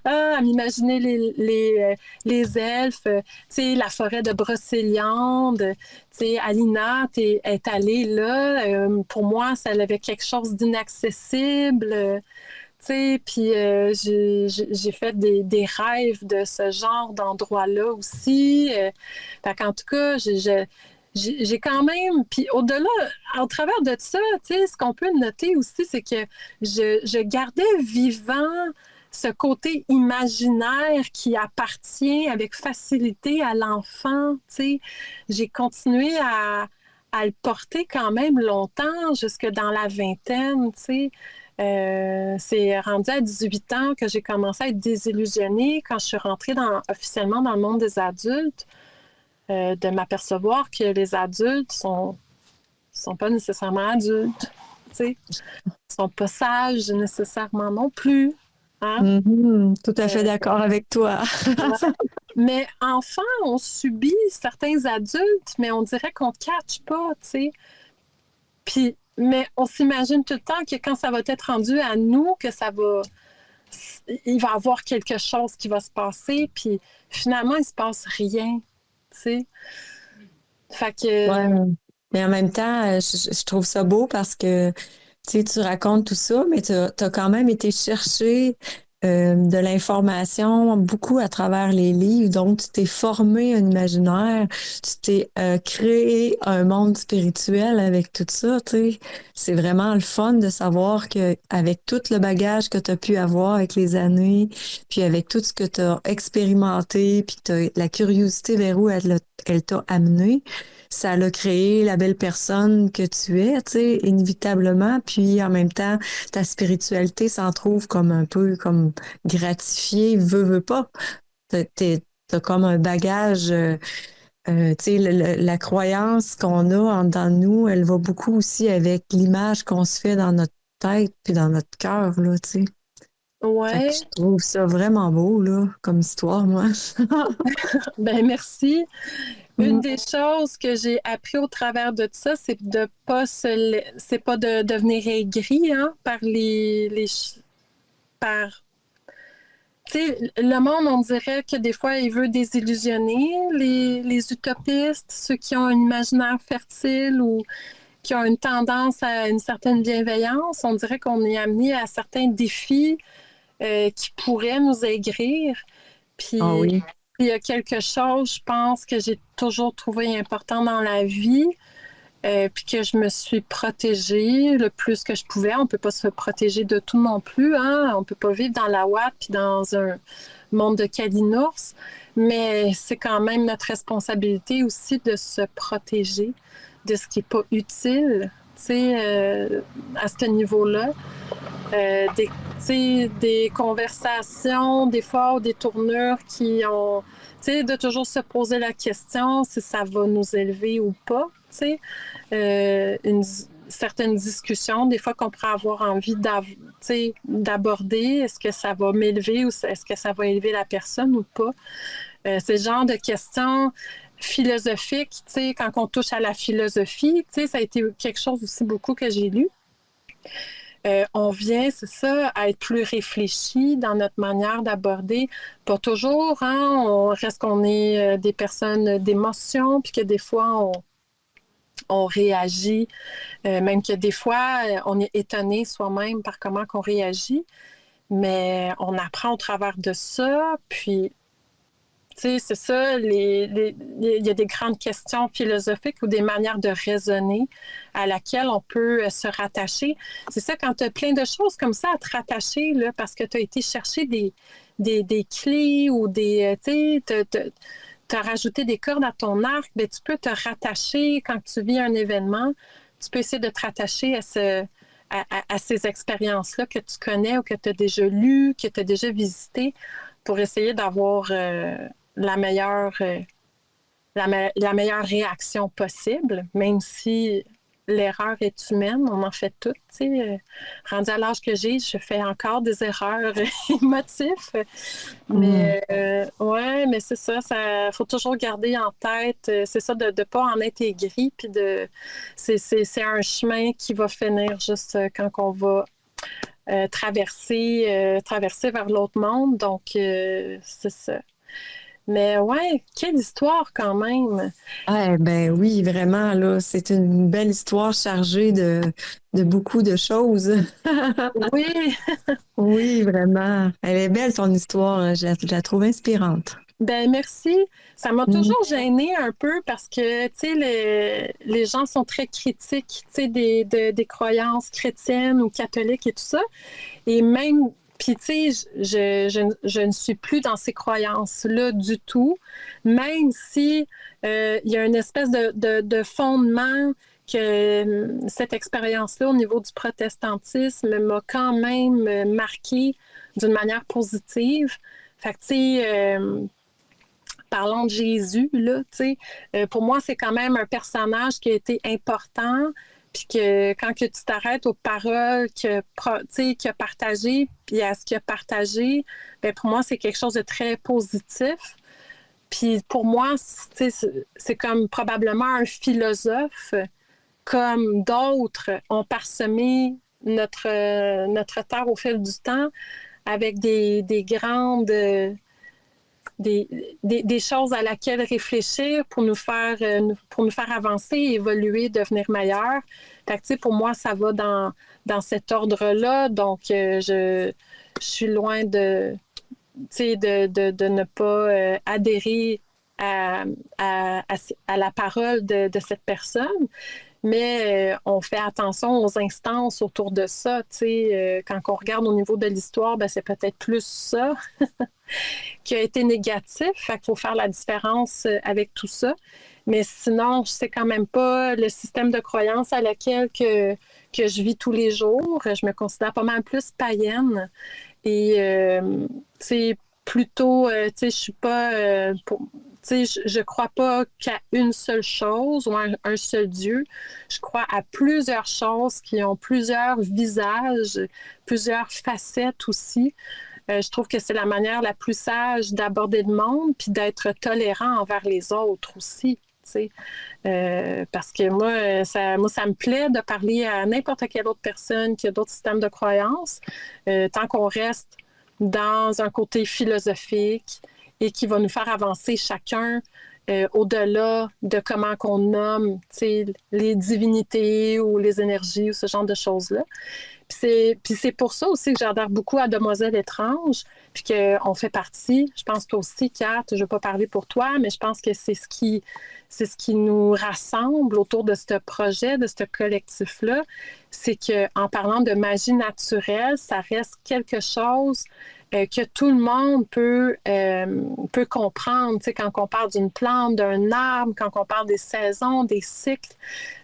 À m'imaginer les elfes, tu sais, la forêt de Brocéliande, tu sais, Alina est allée là. Pour moi, ça avait quelque chose d'inaccessible. Tu sais, puis j'ai fait des rêves de ce genre d'endroit-là aussi. Fait qu'en tout cas, j'ai quand même, puis au-delà, au travers de ça, tu sais, ce qu'on peut noter aussi, c'est que je gardais vivant ce côté imaginaire qui appartient avec facilité à l'enfant, tu sais. J'ai continué à le porter quand même longtemps, jusque dans la vingtaine, tu sais. C'est rendu à 18 ans que j'ai commencé à être désillusionnée quand je suis rentrée officiellement dans le monde des adultes, de m'apercevoir que les adultes sont pas nécessairement adultes, tu sais. Ils sont pas sages nécessairement non plus. Hein? Tout à fait d'accord avec toi. Ouais. Mais enfant, on subit certains adultes, mais on dirait qu'on ne catch pas, tu sais. Puis, mais on s'imagine tout le temps que quand ça va être rendu à nous, que il va y avoir quelque chose qui va se passer, puis finalement, il se passe rien, tu sais. Fait que... Ouais. Mais en même temps, je trouve ça beau parce que tu racontes tout ça, mais tu as quand même été chercher de l'information beaucoup à travers les livres. Donc, tu t'es formé un imaginaire, tu t'es créé un monde spirituel avec tout ça. C'est vraiment le fun de savoir que avec tout le bagage que tu as pu avoir avec les années, puis avec tout ce que tu as expérimenté, puis la curiosité vers où elle t'a amené, ça l'a créé la belle personne que tu es, tu sais, inévitablement. Puis en même temps, ta spiritualité s'en trouve comme un peu comme gratifiée, veut pas. T'as comme un bagage, tu sais, la croyance qu'on a en dedans de nous, elle va beaucoup aussi avec l'image qu'on se fait dans notre tête puis dans notre cœur, là, tu sais. Fait que Ouais, je trouve ça vraiment beau, là, comme histoire, moi. ben merci. Une Mm. des choses que j'ai appris au travers de ça, c'est de pas c'est pas de devenir aigri, hein, par par tu sais, le monde, on dirait que des fois, il veut désillusionner les utopistes, ceux qui ont un imaginaire fertile ou qui ont une tendance à une certaine bienveillance. On dirait qu'on est amené à certains défis qui pourraient nous aigrir. Ah Puis oui. il y a quelque chose, je pense, que j'ai toujours trouvé important dans la vie, puis que je me suis protégée le plus que je pouvais. On ne peut pas se protéger de tout non plus, hein? On ne peut pas vivre dans la ouate puis dans un monde de calinours, mais c'est quand même notre responsabilité aussi de se protéger de ce qui n'est pas utile, tu sais, à ce niveau-là. Des conversations, des fois, ou des tournures qui ont, tu sais, de toujours se poser la question si ça va nous élever ou pas, tu sais. Une certaine discussion, des fois qu'on pourrait avoir envie d'aborder, est-ce que ça va m'élever ou est-ce que ça va élever la personne ou pas? C'est le genre de questions philosophiques, tu sais, quand on touche à la philosophie, tu sais, ça a été quelque chose aussi beaucoup que j'ai lu. On vient, c'est ça, à être plus réfléchi dans notre manière d'aborder. Pas toujours, hein, on reste qu'on est des personnes d'émotion, puis que des fois, on réagit, même que des fois, on est étonné soi-même par comment qu'on réagit. mais on apprend au travers de ça. Puis, tu sais, c'est ça, il y a des grandes questions philosophiques ou des manières de raisonner à laquelle on peut se rattacher. C'est ça, quand tu as plein de choses comme ça à te rattacher, là, parce que tu as été chercher des clés ou tu sais, tu as rajouté des cordes à ton arc, bien, tu peux te rattacher quand tu vis un événement. Tu peux essayer de te rattacher à ces expériences-là que tu connais ou que tu as déjà lues, que tu as déjà visitées pour essayer d'avoir la meilleure, la meilleure réaction possible, même si l'erreur est humaine, on en fait toutes. Tu sais. Rendu à l'âge que j'ai, je fais encore des erreurs émotives. Mais ouais, mais c'est ça, faut toujours garder en tête, c'est ça, de ne pas en être aigri, puis c'est un chemin qui va finir juste quand on va traverser vers l'autre monde. Donc, c'est ça. Mais ouais, quelle histoire quand même. Ah, ben oui, vraiment, là, c'est une belle histoire chargée de beaucoup de choses. Oui, Oui, vraiment. Elle est belle, ton histoire, hein. Je la trouve inspirante. ben merci. Ça m'a Mm. toujours gênée un peu parce que, tu sais, les gens sont très critiques, tu sais, des croyances chrétiennes ou catholiques et tout ça. Et même, puis tu sais, je ne suis plus dans ces croyances-là du tout, même si il y a une espèce de fondement que cette expérience-là au niveau du protestantisme m'a quand même marqué d'une manière positive. Fait que, tu sais, parlons de Jésus, là, tu sais, pour moi, c'est quand même un personnage qui a été important, puis que quand que tu t'arrêtes aux paroles qu'il a partagées, puis à ce qu'il a partagé, bien, pour moi, c'est quelque chose de très positif. Puis pour moi, c'est comme probablement un philosophe, comme d'autres ont parsemé notre terre au fil du temps avec des grandes des choses à laquelle réfléchir pour nous faire avancer, évoluer, devenir meilleur. Fait que, pour moi, ça va dans cet ordre-là. Donc, je suis loin de ne pas adhérer à la parole de cette personne. Mais on fait attention aux instances autour de ça. Quand on regarde au niveau de l'histoire, ben, c'est peut-être plus ça qui a été négatif. Fait qu'il faut faire la différence avec tout ça. Mais sinon, je sais quand même pas le système de croyance à laquelle que je vis tous les jours. Je me considère pas mal plus païenne. Et c'est plutôt, je suis pas je crois pas qu'à une seule chose ou un seul Dieu. Je crois à plusieurs choses qui ont plusieurs visages, plusieurs facettes aussi. Je trouve que c'est la manière la plus sage d'aborder le monde puis d'être tolérant envers les autres aussi. Parce que moi, ça me plaît de parler à n'importe quelle autre personne qui a d'autres systèmes de croyances, tant qu'on reste dans un côté philosophique et qui va nous faire avancer chacun au-delà de comment qu'on nomme les divinités ou les énergies ou ce genre de choses-là. Puis c'est pour ça aussi que j'adhère beaucoup à Demoiselle étrange, puis qu'on fait partie. Je pense toi aussi, Kat, je ne vais pas parler pour toi, mais je pense que c'est ce qui nous rassemble autour de ce projet, de ce collectif-là. C'est qu'en parlant de magie naturelle, ça reste quelque chose que tout le monde peut comprendre. Tu sais, quand on parle d'une plante, d'un arbre, quand on parle des saisons, des cycles,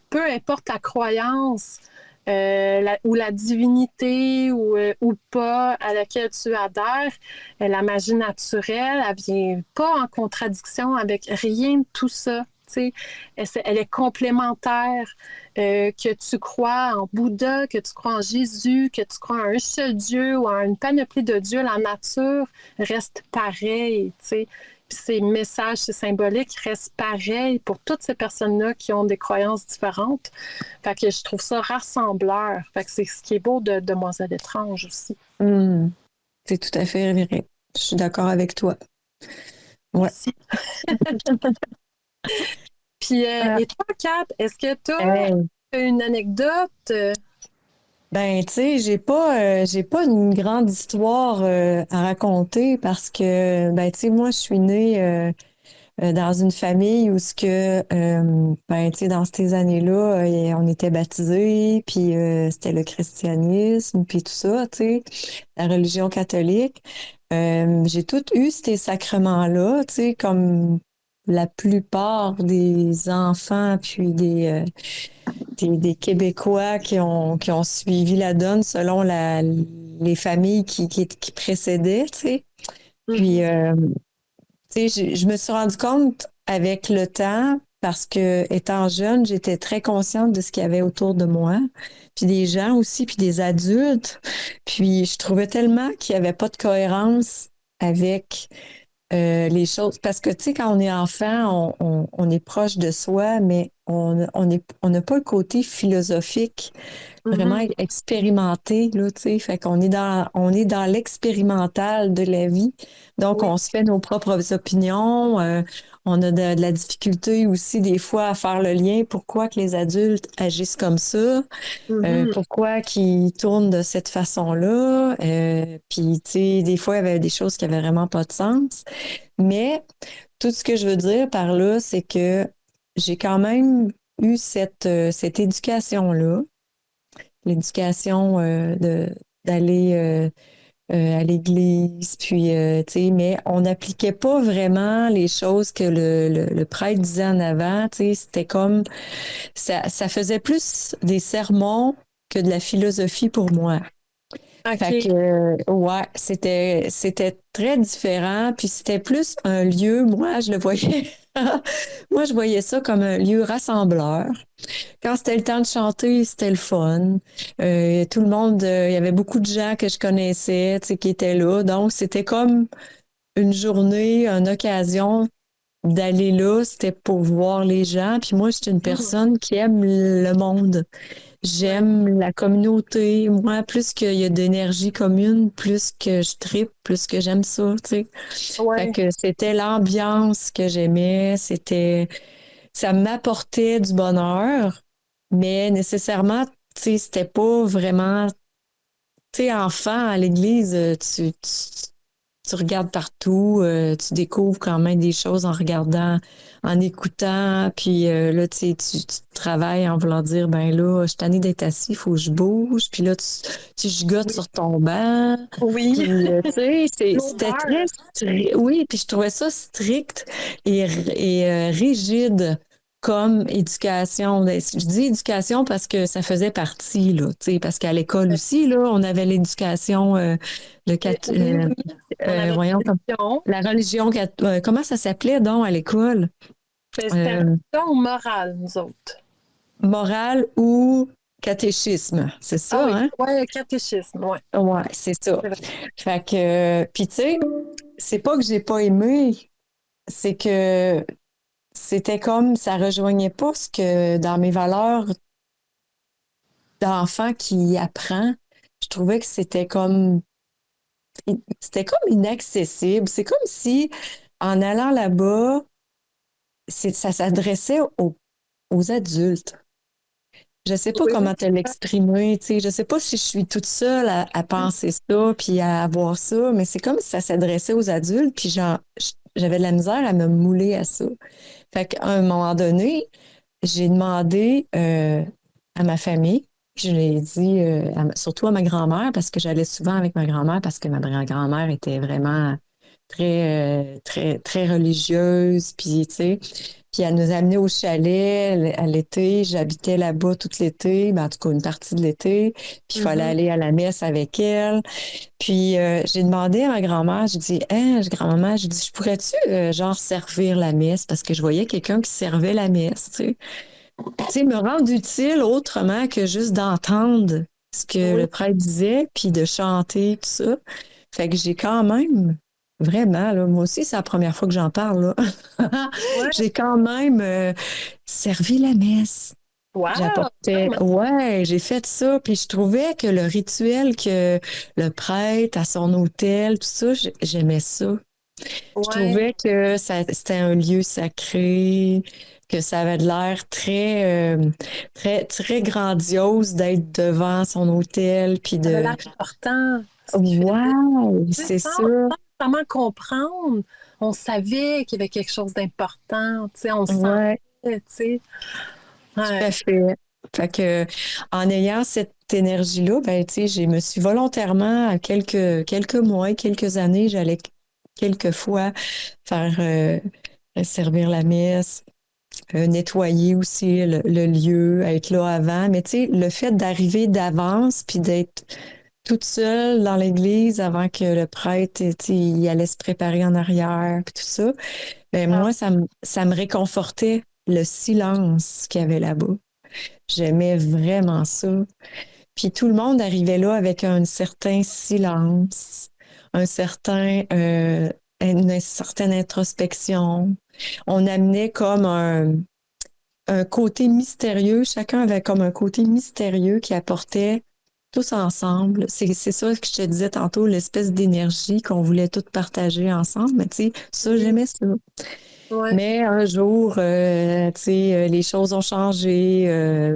peu importe ta croyance, ou la divinité ou pas à laquelle tu adhères, la magie naturelle, elle vient pas en contradiction avec rien de tout ça. Elle est complémentaire, que tu crois en Bouddha, que tu crois en Jésus, que tu crois en un seul Dieu ou en une panoplie de dieux, la nature reste pareille. Puis ces messages, ces symboliques restent pareils pour toutes ces personnes-là qui ont des croyances différentes. Fait que je trouve ça rassembleur. Fait que c'est ce qui est beau de Demoiselle étrange aussi. C'est tout à fait vrai. Je suis d'accord avec toi. Ouais. Merci. Puis, et toi, Kat, est-ce que tu as une anecdote? Ben, tu sais, j'ai pas une grande histoire à raconter parce que, ben, tu sais, moi, je suis née dans une famille où ce que, ben, tu sais, dans ces années-là, on était baptisés, puis c'était le christianisme, puis tout ça, tu sais, la religion catholique. J'ai tout eu ces sacrements-là, tu sais, comme la plupart des enfants, puis des Québécois qui ont suivi la donne selon les familles qui précédaient, tu sais. Puis, Mhm. tu sais, je me suis rendu compte avec le temps, parce que étant jeune, j'étais très consciente de ce qu'il y avait autour de moi, puis des gens aussi, puis des adultes. Puis je trouvais tellement qu'il n'y avait pas de cohérence avec les choses. Parce que, tu sais, quand on est enfant, on est proche de soi, mais on n'a pas le côté philosophique vraiment Mhm. expérimenté, là, tu sais. Fait on est dans l'expérimental de la vie. Donc, Oui. on se fait nos propres opinions. On a de la difficulté aussi, des fois, à faire le lien. Pourquoi que les adultes agissent comme ça? Mhm. Pourquoi qu'ils tournent de cette façon-là? Puis, tu sais, des fois, il y avait des choses qui avaient vraiment pas de sens. Mais tout ce que je veux dire par là, c'est que j'ai quand même eu cette éducation-là, l'éducation d'aller à l'église, puis tu sais, mais on n'appliquait pas vraiment les choses que le prêtre disait en avant, tu sais, c'était comme ça faisait plus des sermons que de la philosophie pour moi. Fait que, OK. ouais, c'était très différent. Puis c'était plus un lieu, moi, je le voyais, moi, je voyais ça comme un lieu rassembleur. Quand c'était le temps de chanter, c'était le fun. Tout le monde, il y avait beaucoup de gens que je connaissais, tu sais, qui étaient là. Donc, c'était comme une journée, une occasion d'aller là. C'était pour voir les gens. Puis moi, je suis une Mhm. personne qui aime le monde. Ouais. J'aime la communauté. Moi, plus qu'il y a d'énergie commune, plus que je tripe, plus que j'aime ça, tu sais. Fait Ouais. que c'était l'ambiance que j'aimais. Ça m'apportait du bonheur, mais nécessairement, tu sais, c'était pas vraiment, tu sais, enfant à l'église, tu regardes partout, tu découvres quand même des choses en regardant, en écoutant, puis là, tu travailles en voulant dire, ben là, je suis tannée d'être assis, il faut que je bouge, puis là, tu gigotes Oui. sur ton banc, Oui. puis tu sais, c'était très, L'odeur. oui, puis je trouvais ça strict et rigide comme éducation. Je dis éducation parce que ça faisait partie, là, tu sais, parce qu'à l'école aussi, là, on avait l'éducation, le, Oui, oui. On avait voyons, une religion. la religion, comment ça s'appelait donc à l'école? Mais c'était Euh, religion ou morale, nous autres. Morale ou catéchisme, c'est Ah ça, oui, hein? ouais, catéchisme, ouais. Ouais, c'est ça. C'est vrai. Fait que, puis tu sais, c'est pas que j'ai pas aimé, c'est que c'était comme, ça rejoignait pas ce que dans mes valeurs d'enfant qui apprend, je trouvais que c'était comme inaccessible. C'est comme si, en allant là-bas, ça s'adressait aux adultes. Je sais pas Oui, oui. comment te l'exprimer, tu sais. Je sais pas si je suis toute seule à penser ça puis à avoir ça, mais c'est comme si ça s'adressait aux adultes puis j'avais de la misère à me mouler à ça. Fait qu'à un moment donné, j'ai demandé à ma famille, je l'ai dit surtout à ma grand-mère parce que j'allais souvent avec ma grand-mère parce que ma grand-mère était vraiment très, très religieuse, puis tu sais, puis elle nous a amenés au chalet à l'été. J'habitais là-bas tout l'été, ben, en tout cas une partie de l'été. Puis il fallait Mhm. aller à la messe avec elle. Puis j'ai demandé à ma grand-mère, j'ai dit, hein, grand-mère, j'ai dit, je pourrais-tu genre servir la messe parce que je voyais quelqu'un qui servait la messe, tu sais. Tu sais, me rendre utile autrement que juste d'entendre ce que Oui. le prêtre disait, puis de chanter, tout ça. Fait que j'ai quand même, vraiment, là, moi aussi, c'est la première fois que j'en parle, là. Ouais. J'ai quand même servi la messe. Wow! J'apportais, ouais, j'ai fait ça, puis je trouvais que le rituel que le prêtre à son hôtel, tout ça, j'aimais ça. Je Ouais. trouvais que c'était un lieu sacré, que ça avait de l'air très, très grandiose d'être devant son hôtel, puis Ça avait de l'air important, ce qu'il faisait. wow, Tu sais, c'est ça. sans vraiment comprendre, on savait qu'il y avait quelque chose d'important. Tu sais, on le Ouais, sentait, tu sais. tout Ouais. à fait. Fait que, en ayant cette énergie-là, ben, tu sais, je me suis volontairement, à quelques mois, quelques années, j'allais quelques fois faire servir la messe, nettoyer aussi le lieu, être là avant. Mais tu sais, le fait d'arriver d'avance puis d'être toute seule dans l'église avant que le prêtre, tu sais, il allait se préparer en arrière puis tout ça, ben Ah, moi, ça me réconfortait le silence qu'il y avait là-bas. J'aimais vraiment ça. Puis tout le monde arrivait là avec un certain silence, un certain, une certaine introspection. On amenait comme un côté mystérieux. Chacun avait comme un côté mystérieux qui apportait tous ensemble. C'est ça que je te disais tantôt, l'espèce d'énergie qu'on voulait toutes partager ensemble. Mais tu sais, ça, oui. j'aimais ça. Ouais. Mais un jour, tu sais, les choses ont changé.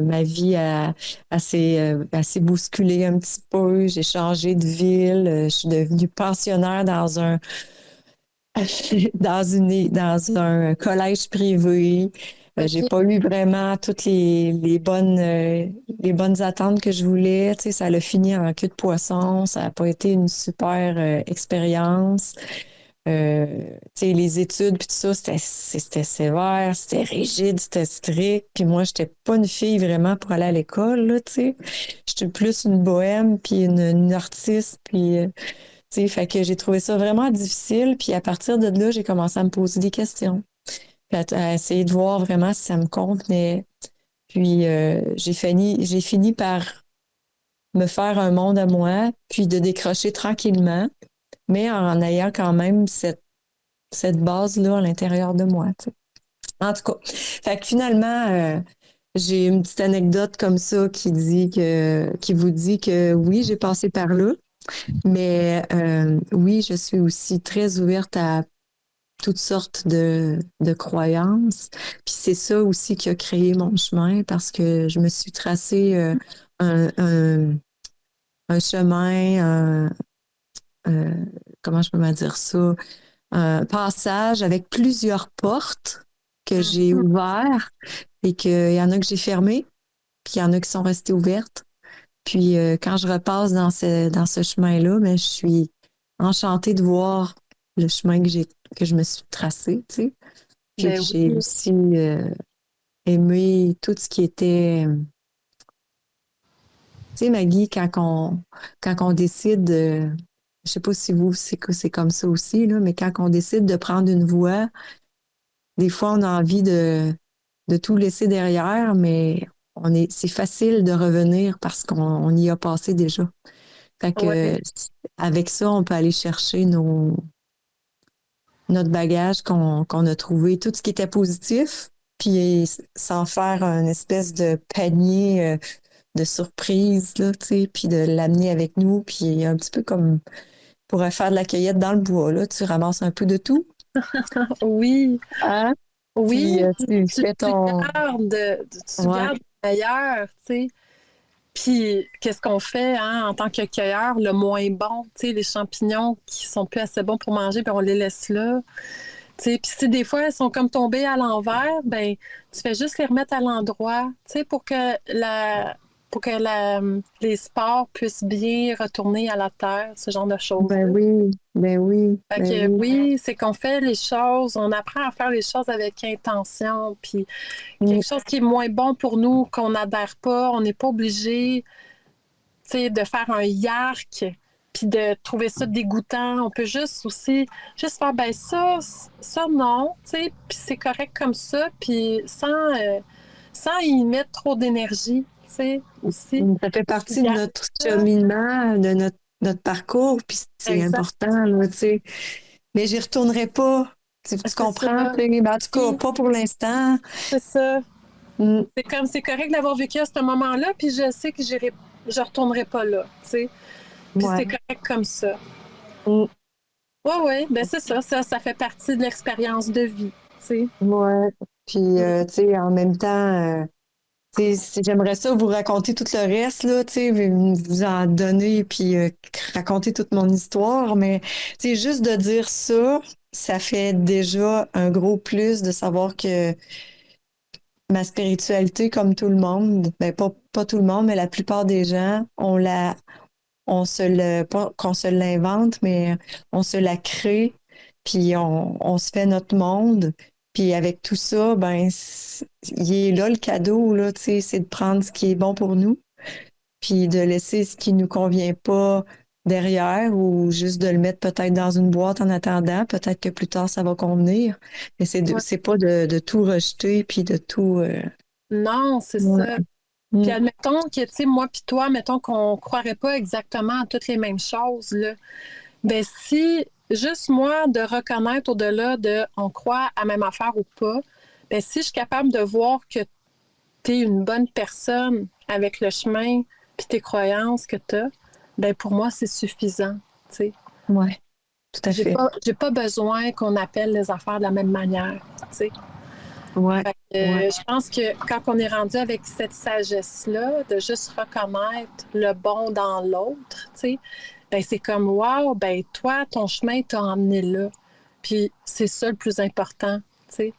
Ma vie a s'est bousculée un petit peu. J'ai changé de ville. Je suis devenue pensionnaire dans un collège privé. J'ai OK. pas eu vraiment toutes les bonnes attentes que je voulais. Tu sais, ça l'a fini en queue de poisson. Ça n'a pas été une super expérience. Tu sais, les études puis tout ça, c'était sévère, c'était rigide, c'était strict. Puis moi, j'étais pas une fille vraiment pour aller à l'école, là, tu sais. J'étais plus une bohème puis une artiste puis tu sais, fait que j'ai trouvé ça vraiment difficile. Puis à partir de là, j'ai commencé à me poser des questions, puis à essayer de voir vraiment si ça me convenait. Puis j'ai fini par me faire un monde à moi, puis de décrocher tranquillement, mais en ayant quand même cette base-là à l'intérieur de moi. Tu sais. En tout cas, fait que finalement, j'ai une petite anecdote comme ça qui vous dit que oui, j'ai passé par là, mais oui, je suis aussi très ouverte à toutes sortes de croyances. Puis c'est ça aussi qui a créé mon chemin parce que je me suis tracé un, un, un chemin, un- comment je peux me dire ça, un passage avec plusieurs portes que j'ai Mhm. ouvertes et qu'il y en a que j'ai fermées, puis il y en a qui sont restées ouvertes. Puis quand je repasse dans ce chemin-là, ben, je suis enchantée de voir le chemin que je me suis tracé, tu sais. Puis Ben j'ai oui. aussi aimé tout ce qui était, tu sais, Maggie, quand on décide, je sais pas si vous, c'est comme ça aussi, là, mais quand on décide de prendre une voie, des fois, on a envie de tout laisser derrière, mais c'est facile de revenir parce qu'on y a passé déjà. Fait Ouais. que avec ça, on peut aller chercher notre bagage qu'on a trouvé, tout ce qui était positif, puis s'en faire une espèce de panier de surprise, là, tu sais, puis de l'amener avec nous, puis un petit peu comme pour faire de la cueillette dans le bois, là, tu ramasses un peu de tout, Oui. hein? Puis Oui. tu Tu, fais tu ton... gardes Ouais, le meilleur, tu sais. Puis, qu'est-ce qu'on fait hein, en tant que cueilleur? Le moins bon, tu sais, les champignons qui sont plus assez bons pour manger, puis on les laisse là. Tu sais, puis si des fois elles sont comme tombées à l'envers, ben tu fais juste les remettre à l'endroit, tu sais, pour que les spores puissent bien retourner à la terre, ce genre de ben choses-là. oui, ben oui, Fait ben que oui. oui, c'est qu'on fait les choses, on apprend à faire les choses avec intention, puis Mm, quelque chose qui est moins bon pour nous, qu'on n'adhère pas, on n'est pas obligé, tu sais, de faire un yark puis de trouver ça dégoûtant. On peut juste aussi, juste faire, ben ça non, tu sais, puis c'est correct comme ça, puis sans y mettre trop d'énergie, tu sais, aussi. Ça fait partie de Garde notre ça. cheminement, de notre parcours, puis c'est Exact, important, là, tu sais. Mais j'y retournerai pas. Tu c'est ça. comprends? Tu sais? Ben, en tout cas, Oui, pas pour l'instant. c'est ça. Mm, C'est comme, c'est correct d'avoir vécu à ce moment-là, puis je sais que je retournerai pas là, tu sais. Puis ouais. c'est correct comme ça. Mm. Oui, oui, ben c'est ça, ça fait partie de l'expérience de vie, tu sais. Ouais. Puis, Mm. tu sais, en même temps, j'aimerais ça vous raconter tout le reste, là, tu sais, vous en donner, puis raconter toute mon histoire, mais, tu sais, juste de dire ça, ça fait déjà un gros plus de savoir que ma spiritualité, comme tout le monde, ben pas tout le monde, mais la plupart des gens, pas qu'on se l'invente, mais on se la crée, puis on se fait notre monde. Puis avec tout ça, ben, il est là le cadeau, là, tu sais, c'est de prendre ce qui est bon pour nous, puis de laisser ce qui nous convient pas derrière ou juste de le mettre peut-être dans une boîte en attendant. Peut-être que plus tard, ça va convenir. Mais Ouais. c'est pas de tout rejeter puis de tout. Non, c'est Ouais. ça. Puis Mm. admettons que, tu sais, moi puis toi, mettons qu'on croirait pas exactement à toutes les mêmes choses, là. Ben si, juste moi, de reconnaître au-delà de on croit à la même affaire ou pas, ben si je suis capable de voir que tu es une bonne personne avec le chemin puis tes croyances que tu as, ben pour moi, c'est suffisant, tu sais. Ouais, tout à fait. J'ai pas besoin qu'on appelle les affaires de la même manière, tu sais. Ouais, Fait que, ouais. je pense que quand on est rendu avec cette sagesse-là, de juste reconnaître le bon dans l'autre, tu sais, ben c'est comme, wow, ben toi, ton chemin t'a emmené là. Puis c'est ça le plus important, tu sais.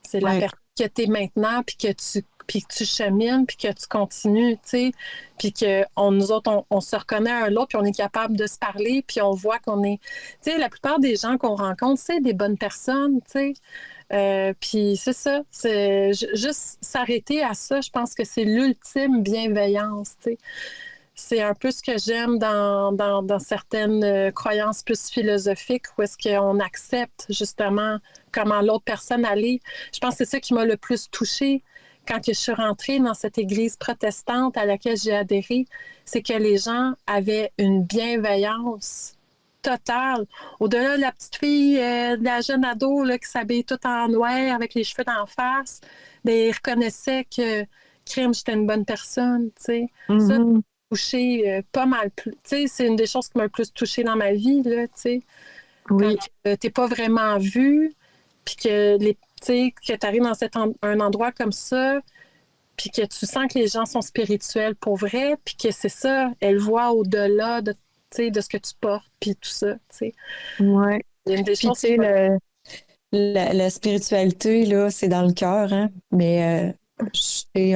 C'est la Ouais. personne que tu es maintenant, puis que tu chemines, puis que tu continues, tu sais. Puis que nous autres, on se reconnaît un l'autre, puis on est capable de se parler, puis on voit qu'on est... Tu sais, la plupart des gens qu'on rencontre, c'est des bonnes personnes, tu sais. Puis c'est ça, c'est juste s'arrêter à ça, je pense que c'est l'ultime bienveillance, tu sais. C'est un peu ce que j'aime dans certaines croyances plus philosophiques où est-ce qu'on accepte justement comment l'autre personne allait. Je pense que c'est ça qui m'a le plus touchée quand je suis rentrée dans cette église protestante à laquelle j'ai adhéré, c'est que les gens avaient une bienveillance totale. Au-delà de la petite fille, de la jeune ado là, qui s'habille tout en noir avec les cheveux d'en face, ben, ils reconnaissaient que crime, j'étais une bonne personne, tu sais. Ça, Mhm. touché pas mal plus. Tu sais, c'est une des choses qui m'a le plus touchée dans ma vie, là, tu sais. Quand Oui, t'es pas vraiment vu, puis que tu sais, que t'arrives dans un endroit comme ça, puis que tu sens que les gens sont spirituels pour vrai, puis que c'est ça, elles voient au-delà de, tu sais, de ce que tu portes, puis tout ça, tu sais. ouais. Il y a une des Puis, choses tu qui sais, m'a... la spiritualité, là, c'est dans le cœur, hein. Mais, je sais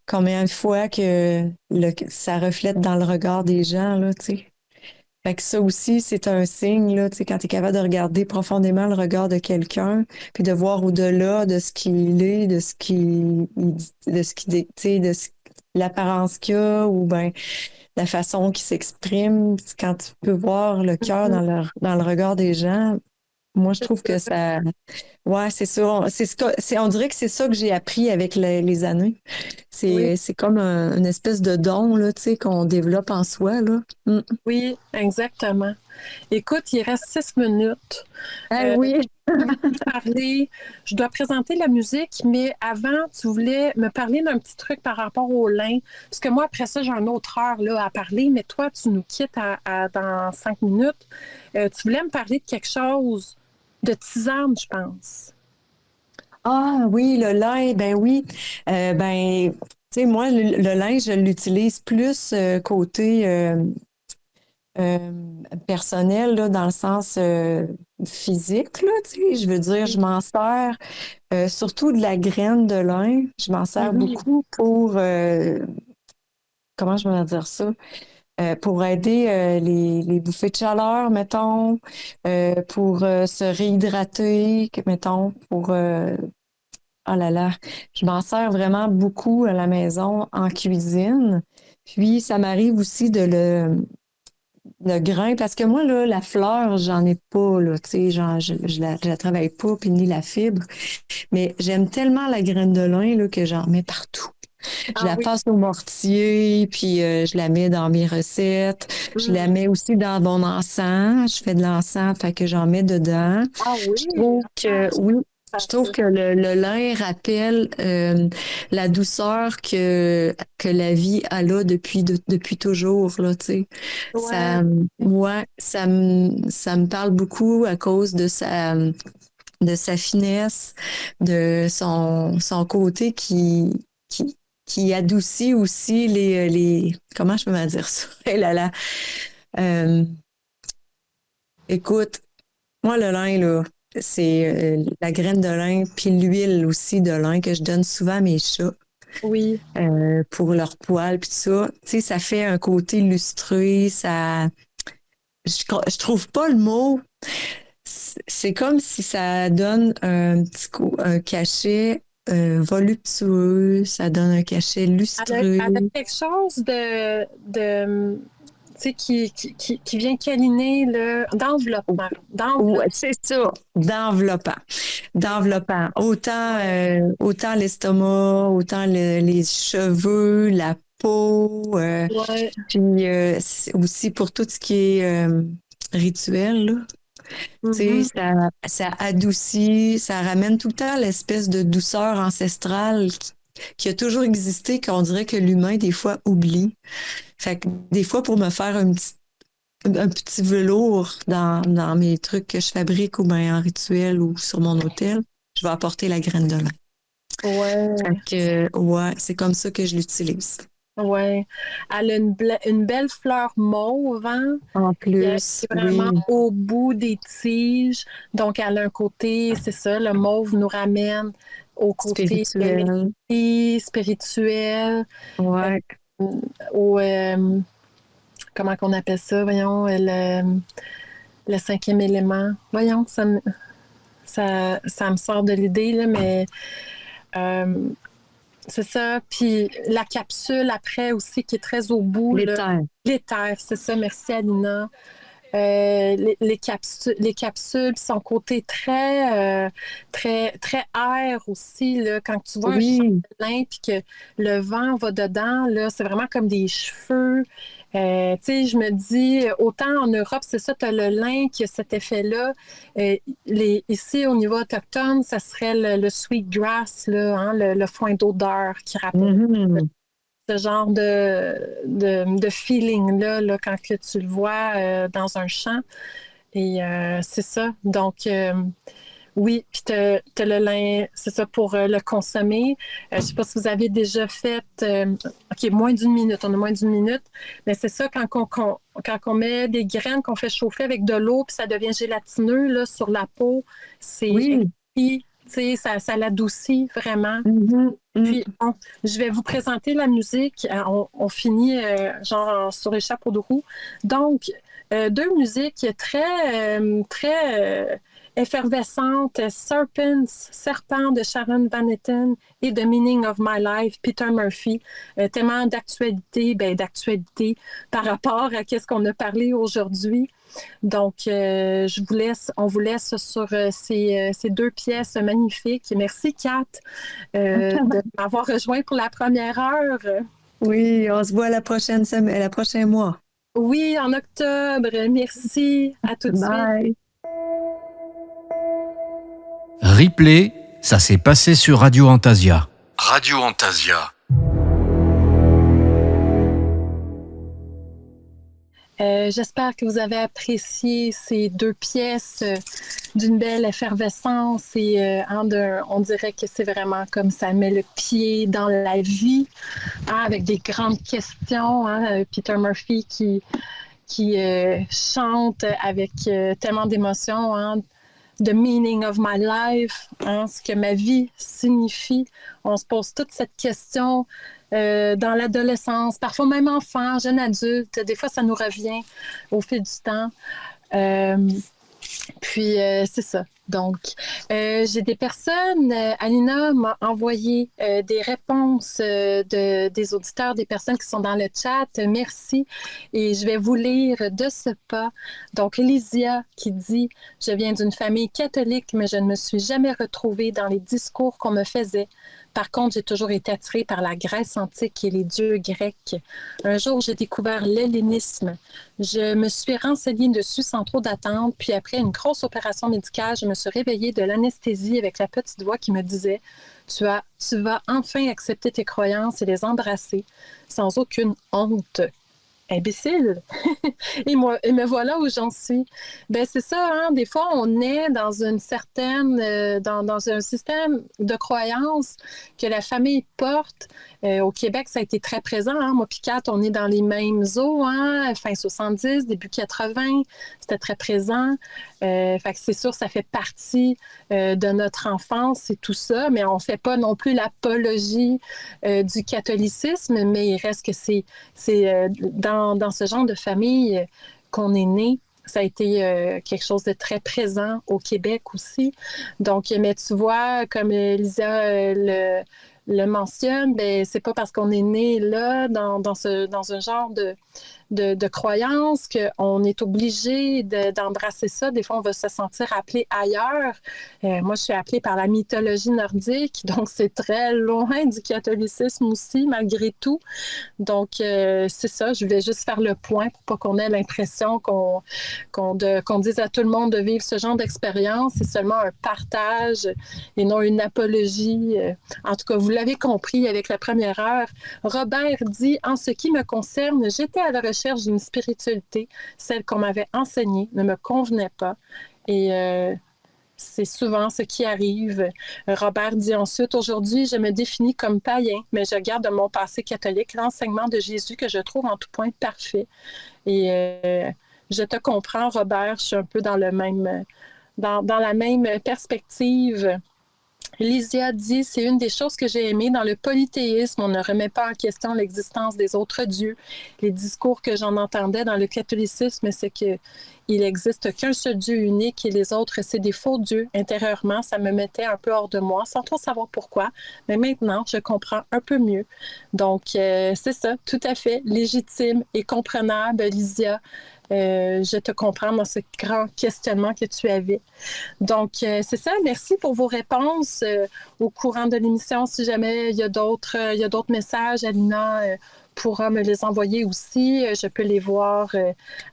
combien de fois que ça reflète dans le regard des gens, là, tu sais. Fait que ça aussi, c'est un signe, là, tu sais, quand tu es capable de regarder profondément le regard de quelqu'un, puis de voir au-delà de ce qu'il est, de ce qu'il dit, de ce qu'il, tu sais, l'apparence qu'il a, ou ben la façon qu'il s'exprime, quand tu peux voir le cœur dans le regard des gens, moi, je trouve que ça, ouais, c'est ça. On dirait que c'est ça que j'ai appris avec les années. Oui, C'est comme une espèce de don, là, tu sais, qu'on développe en soi, là. Mm. oui, exactement. Écoute, il reste 6 minutes. Ah Euh, oui. parler, je dois présenter la musique, mais avant, tu voulais me parler d'un petit truc par rapport au lin. Parce que moi, après ça, j'ai une autre heure là, à parler, mais toi, tu nous quittes dans 5 minutes. Tu voulais me parler de quelque chose de tisane, je pense. Ah oui, le lin, ben oui. Ben, tu sais, moi, le lin, je l'utilise plus côté euh, personnel, là, dans le sens physique, là, tu sais. Je veux dire, je m'en sers surtout de la graine de lin. Je m'en sers Mhm. beaucoup pour, comment je vais dire ça? Pour aider les bouffées de chaleur, mettons, pour se réhydrater, mettons, pour oh là là, je m'en sers vraiment beaucoup à la maison en cuisine. Puis ça m'arrive aussi le grain, parce que moi, là, la fleur, j'en ai pas, là, tu sais, genre, je la travaille pas, puis ni la fibre. Mais j'aime tellement la graine de lin, là, que j'en mets partout. Je Ah la oui. passe au mortier, puis je la mets dans mes recettes. Je la Mhm. mets aussi dans mon encens. Je fais de l'encens, fait que j'en mets dedans. Ah Je oui. trouve que, oui. Je trouve que le lin rappelle la douceur que la vie a là depuis toujours, là, tu sais. Ouais, Ça me parle beaucoup à cause de sa finesse, de son côté qui adoucit aussi comment je peux me dire ça? Eh là là. Euh, Écoute, moi, le lin, là, c'est la graine de lin, puis l'huile aussi de lin que je donne souvent à mes chats oui. pour leur poils, puis tout ça. Tu sais, ça fait un côté lustré, ça... Je trouve pas le mot. C'est comme si ça donne un cachet voluptueux, ça donne un cachet lustreux. Elle a quelque chose tu sais, qui vient câliner, d'enveloppement. Ouais, c'est ça, d'enveloppant. Autant l'estomac, autant les cheveux, la peau, Ouais. puis aussi pour tout ce qui est rituel, là. Tu Mhm. sais, ça adoucit, ça ramène tout le temps l'espèce de douceur ancestrale qui a toujours existé, qu'on dirait que l'humain, des fois, oublie. Fait que des fois, pour me faire un petit velours dans mes trucs que je fabrique ou bien en rituel ou sur mon hôtel, je vais apporter la graine de lin. Ouais. Fait que, ouais, c'est comme ça que je l'utilise. Ouais. Elle a une belle fleur mauve, hein? En Elle plus, est oui, vraiment au bout des tiges. Donc, elle a un côté, c'est ça, le mauve nous ramène au côté spirituel. spirituel, Ouais. au, comment qu'on appelle ça, voyons, le cinquième élément. Voyons, ça me sort de l'idée, là, mais euh, c'est ça. Puis la capsule après aussi qui est très au bout, là. L'éther. L'éther, c'est ça. Merci, Alina. Les capsules, son côté très air aussi, là, quand tu vois un champ Oui. de lin puis que le vent va dedans, là, c'est vraiment comme des cheveux. Tu sais, je me dis, autant en Europe, c'est ça, tu as le lin qui a cet effet-là. Ici, au niveau autochtone, ça serait le sweetgrass, là, hein, le foin d'odeur qui rappelle Mhm. ce genre de feeling-là là, quand que tu le vois dans un champ. Et c'est ça. Donc, oui, puis t'as le lin, c'est ça, pour le consommer. Je ne sais pas si vous avez déjà fait... OK, moins d'une minute, on a moins d'une minute. Mais c'est ça, quand on met des graines qu'on fait chauffer avec de l'eau, puis ça devient gélatineux là, sur la peau, c'est Oui. exquis. Tu sais, ça l'adoucit vraiment. Mhm. Mhm. Puis, je vais vous présenter la musique. On finit genre sur les chapeaux de roue. Donc, deux musiques très effervescentes. Serpent de Sharon Van Etten et The Meaning of My Life, Peter Murphy. Tellement d'actualité par rapport à ce qu'on a parlé aujourd'hui. Donc, on vous laisse sur ces deux pièces magnifiques. Merci, Kat, de m'avoir rejoint pour la première heure. Oui, on se voit la prochaine semaine, la prochain mois. Oui, en octobre. Merci. À tout de suite. Bye. Replay, ça s'est passé sur Radio Antasia. Radio Antasia. J'espère que vous avez apprécié ces deux pièces d'une belle effervescence et on dirait que c'est vraiment comme ça met le pied dans la vie, hein, avec des grandes questions. Hein, Peter Murphy qui chante avec tellement d'émotion. Hein, The meaning of my life, hein, ce que ma vie signifie. On se pose toute cette question dans l'adolescence, parfois même enfant, jeune adulte. Des fois, ça nous revient au fil du temps. Puis, c'est ça. Donc, j'ai des personnes, Alina m'a envoyé des réponses des auditeurs, des personnes qui sont dans le chat. Merci. Et je vais vous lire de ce pas. Donc, Lysia qui dit « Je viens d'une famille catholique, mais je ne me suis jamais retrouvée dans les discours qu'on me faisait. Par contre, j'ai toujours été attirée par la Grèce antique et les dieux grecs. Un jour, j'ai découvert l'hellénisme. Je me suis renseignée dessus sans trop d'attente, puis après une grosse opération médicale, je me suis suis réveillée de l'anesthésie avec la petite voix qui me disait « Tu vas enfin accepter tes croyances et les embrasser sans aucune honte. » Imbécile! Et me voilà où j'en suis. Ben c'est ça, hein? Des fois, on est dans une certaine, dans un système de croyances que la famille porte. Au Québec, ça a été très présent, hein? Moi, puis Kat, on est dans les mêmes eaux, hein? Fin 70, début 80, c'était très présent. Fait que c'est sûr, ça fait partie de notre enfance et tout ça, mais on ne fait pas non plus l'apologie du catholicisme, mais il reste que c'est dans ce genre de famille qu'on est né. Ça a été quelque chose de très présent au Québec aussi. Donc, mais tu vois, comme Lisa le mentionne, ben, c'est pas parce qu'on est né là, dans un genre de croyance qu'on est obligé d'embrasser ça. Des fois, on va se sentir appelé ailleurs. Moi, je suis appelée par la mythologie nordique, donc c'est très loin du catholicisme aussi, malgré tout. Donc, c'est ça, je vais juste faire le point pour pas qu'on ait l'impression qu'on dise à tout le monde de vivre ce genre d'expérience. C'est seulement un partage et non une apologie. En tout cas, vous l'avez compris avec la première heure. Robert dit « En ce qui me concerne, j'étais à la recherche d'une spiritualité. Celle qu'on m'avait enseignée ne me convenait pas. » Et c'est souvent ce qui arrive. Robert dit ensuite, « Aujourd'hui, je me définis comme païen, mais je garde de mon passé catholique l'enseignement de Jésus que je trouve en tout point parfait. » Et je te comprends, Robert, je suis un peu dans la même perspective. Lysia dit, c'est une des choses que j'ai aimées dans le polythéisme. On ne remet pas en question l'existence des autres dieux. Les discours que j'en entendais dans le catholicisme, c'est qu'il n'existe qu'un seul Dieu unique et les autres, c'est des faux dieux. Intérieurement, ça me mettait un peu hors de moi, sans trop savoir pourquoi. Mais maintenant, je comprends un peu mieux. Donc, c'est ça, tout à fait légitime et comprenable, Lysia. Je te comprends dans ce grand questionnement que tu avais. Donc, c'est ça. Merci pour vos réponses au courant de l'émission. Si jamais il y a d'autres messages, Alina pourra me les envoyer aussi. Je peux les voir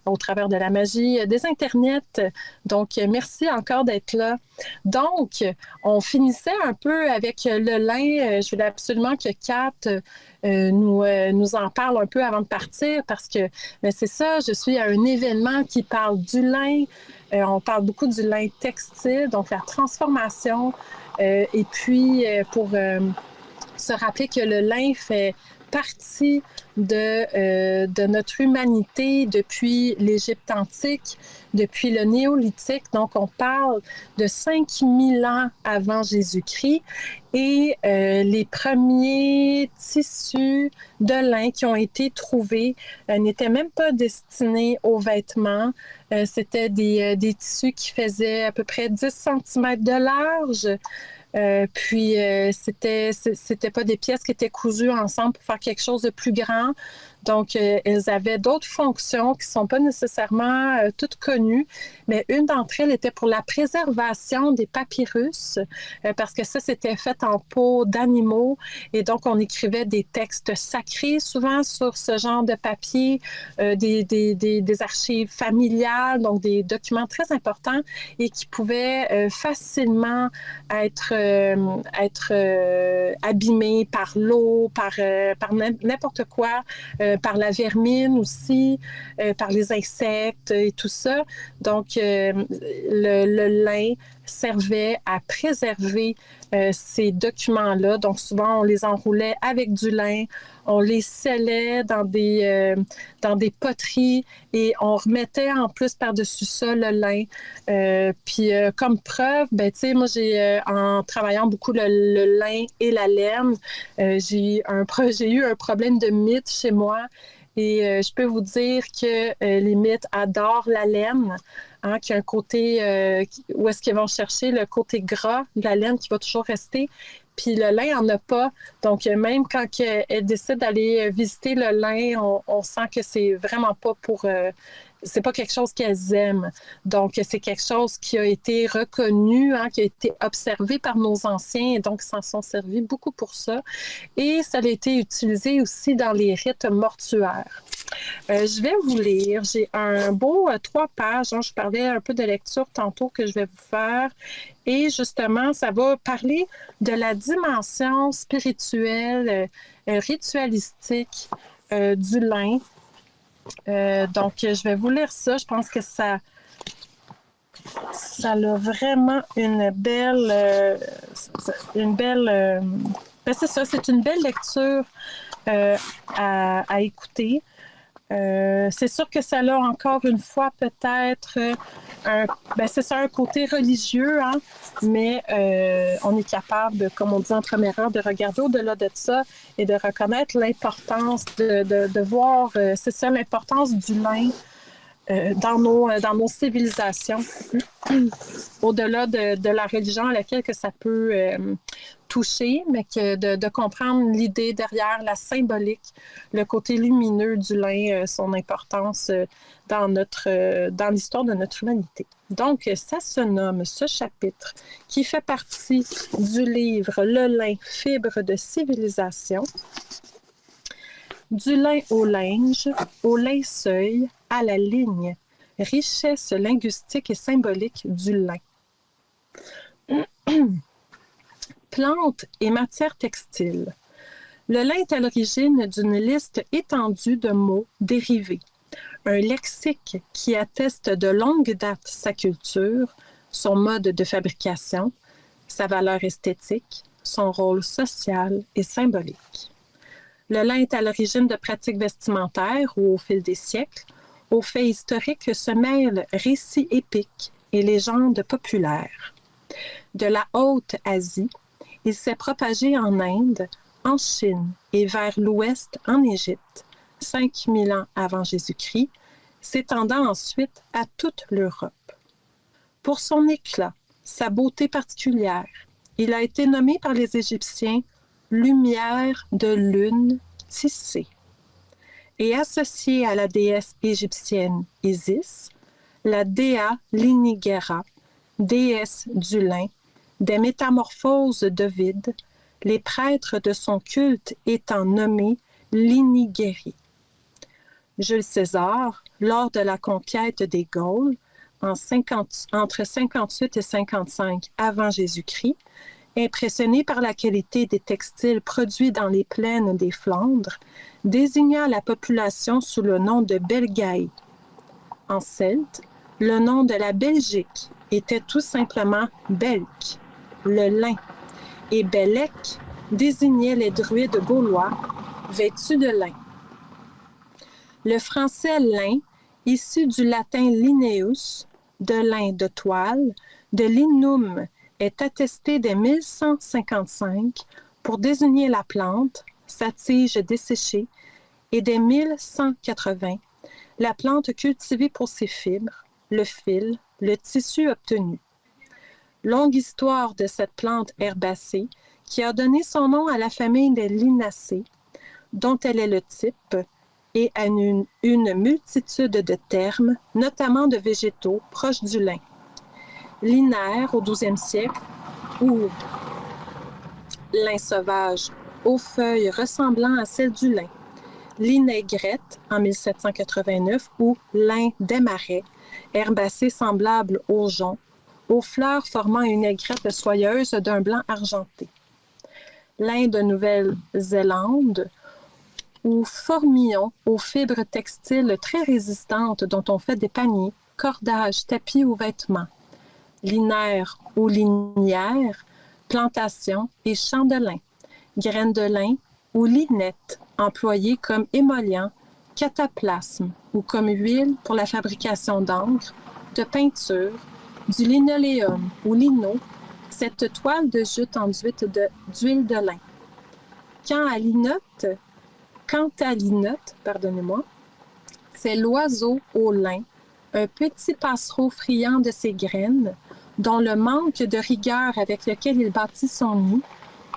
au travers de la magie des internets. Donc, merci encore d'être là. Donc, on finissait un peu avec le lin. Je voulais absolument que Kat nous en parle un peu avant de partir parce que c'est ça, je suis à un événement qui parle du lin. On parle beaucoup du lin textile, donc la transformation. Et puis, pour se rappeler que le lin fait partie de notre humanité depuis l'Égypte antique, depuis le néolithique. Donc, on parle de 5000 ans avant Jésus-Christ et les premiers tissus de lin qui ont été trouvés n'étaient même pas destinés aux vêtements. C'était des tissus qui faisaient à peu près 10 cm de large. Puis, c'était pas des pièces qui étaient cousues ensemble pour faire quelque chose de plus grand. Donc, elles avaient d'autres fonctions qui ne sont pas nécessairement toutes connues, mais une d'entre elles était pour la préservation des papyrus, parce que ça, c'était fait en peau d'animaux. Et donc, on écrivait des textes sacrés souvent sur ce genre de papier, des archives familiales, donc des documents très importants et qui pouvaient facilement être abîmés par l'eau, par n'importe quoi, par la vermine aussi, par les insectes et tout ça. Donc, le lin servait à préserver ces documents-là. Donc, souvent, on les enroulait avec du lin, on les scellait dans des poteries et on remettait en plus par-dessus ça le lin. Puis, comme preuve, ben, tu sais, moi, en travaillant beaucoup le lin et la laine, j'ai eu un problème de mythe chez moi. Et je peux vous dire que les mythes adorent la laine, hein, qui a un côté où est-ce qu'ils vont chercher le côté gras de la laine qui va toujours rester. Puis le lin n'en a pas. Donc, même quand elle décide d'aller visiter le lin, on sent que c'est vraiment pas pour c'est pas quelque chose qu'elles aiment. Donc, c'est quelque chose qui a été reconnu, hein, qui a été observé par nos anciens, et donc, ils s'en sont servis beaucoup pour ça. Et ça a été utilisé aussi dans les rites mortuaires. Je vais vous lire. J'ai un beau 3 pages. Hein, je parlais un peu de lecture tantôt que je vais vous faire. Et justement, ça va parler de la dimension spirituelle, ritualistique du lin. Donc, je vais vous lire ça. Je pense que ça a vraiment une belle... ben c'est ça, c'est une belle lecture à écouter. C'est sûr que ça a encore une fois peut-être un côté religieux, hein, mais on est capable, comme on dit en première heure, de regarder au-delà de ça et de reconnaître l'importance de voir, c'est ça, l'importance du lin dans nos civilisations, au-delà de la religion à laquelle que ça peut toucher, mais que de comprendre l'idée derrière, la symbolique, le côté lumineux du lin, son importance dans l'histoire de notre humanité. Donc, ça se nomme, ce chapitre, qui fait partie du livre « Le lin, fibre de civilisation ». Du lin au linge, au linceul, à la ligne, richesse linguistique et symbolique du lin. Plantes et matières textiles. Le lin est à l'origine d'une liste étendue de mots dérivés, un lexique qui atteste de longue date sa culture, son mode de fabrication, sa valeur esthétique, son rôle social et symbolique. Le lin est à l'origine de pratiques vestimentaires où, au fil des siècles, aux faits historiques se mêlent récits épiques et légendes populaires. De la Haute-Asie, il s'est propagé en Inde, en Chine et vers l'Ouest en Égypte, 5000 ans avant Jésus-Christ, s'étendant ensuite à toute l'Europe. Pour son éclat, sa beauté particulière, il a été nommé par les Égyptiens lumière de lune tissée et associé à la déesse égyptienne Isis, la Dea Linigera, déesse du lin, des métamorphoses d'Ovide, les prêtres de son culte étant nommés Linigeri. Jules César, lors de la conquête des Gaules, entre 58 et 55 avant Jésus-Christ, impressionné par la qualité des textiles produits dans les plaines des Flandres, désigna la population sous le nom de Belgae. En celte, le nom de la Belgique était tout simplement Belk, le lin, et Bélec désignait les druides gaulois vêtus de lin. Le français lin, issu du latin lineus, de lin de toile, de linum, est attesté dès 1155 pour désigner la plante, sa tige desséchée, et dès 1180, la plante cultivée pour ses fibres, le fil, le tissu obtenu. Longue histoire de cette plante herbacée qui a donné son nom à la famille des Linacées, dont elle est le type, et à une multitude de termes, notamment de végétaux proches du lin. Linaire au 12e siècle, ou lin sauvage, aux feuilles ressemblant à celles du lin. Linaigrette en 1789 ou lin des marais, herbacée semblable au jonc, aux fleurs formant une aigrette soyeuse d'un blanc argenté. Lin de Nouvelle-Zélande ou formillon aux fibres textiles très résistantes dont on fait des paniers, cordages, tapis ou vêtements. Linaire ou linière, plantation et champ de lin, graines de lin ou linette, employées comme émollient, cataplasme ou comme huile pour la fabrication d'encre, de peinture, du linoléum ou lino, cette toile de jute enduite d'huile de lin. Quant à l'inote, c'est l'oiseau au lin, un petit passereau friand de ses graines, dont le manque de rigueur avec lequel il bâtit son nid,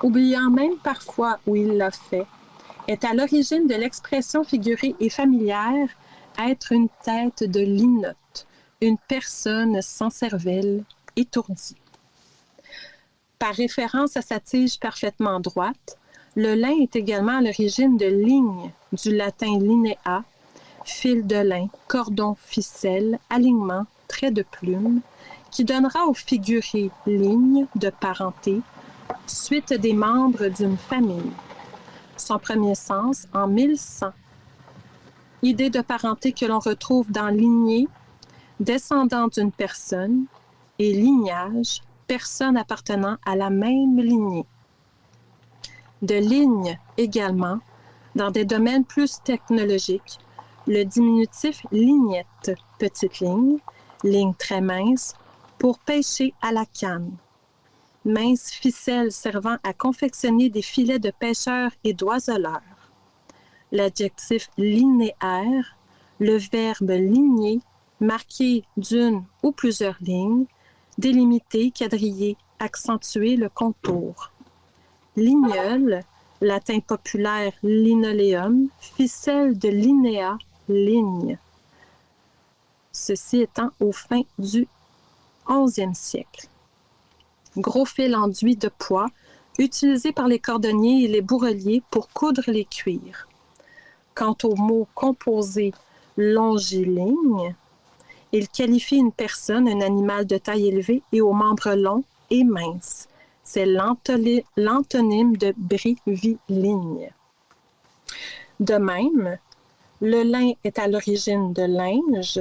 oubliant même parfois où il l'a fait, est à l'origine de l'expression figurée et familière être une tête de linotte, une personne sans cervelle, étourdie. Par référence à sa tige parfaitement droite, le lin est également à l'origine de ligne, du latin linea, fil de lin, cordon, ficelle, alignement, trait de plume, qui donnera au figuré ligne de parenté, suite des membres d'une famille. Son premier sens en 1100. Idée de parenté que l'on retrouve dans lignée, descendant d'une personne, et lignage, personne appartenant à la même lignée. De ligne également, dans des domaines plus technologiques, le diminutif lignette, petite ligne, ligne très mince, pour pêcher à la canne. Mince ficelle servant à confectionner des filets de pêcheurs et d'oiseleurs. L'adjectif linéaire, le verbe ligner, marqué d'une ou plusieurs lignes, délimiter, quadriller, accentuer le contour. Lignol, latin populaire linoléum, ficelle de linéa, ligne. Ceci étant au fin du XIe siècle. Gros fil enduit de pois, utilisé par les cordonniers et les bourreliers pour coudre les cuirs. Quant au mot composé longiligne, il qualifie une personne, un animal de taille élevée et aux membres longs et minces. C'est l'antonyme de bréviligne. De même, le lin est à l'origine de linge,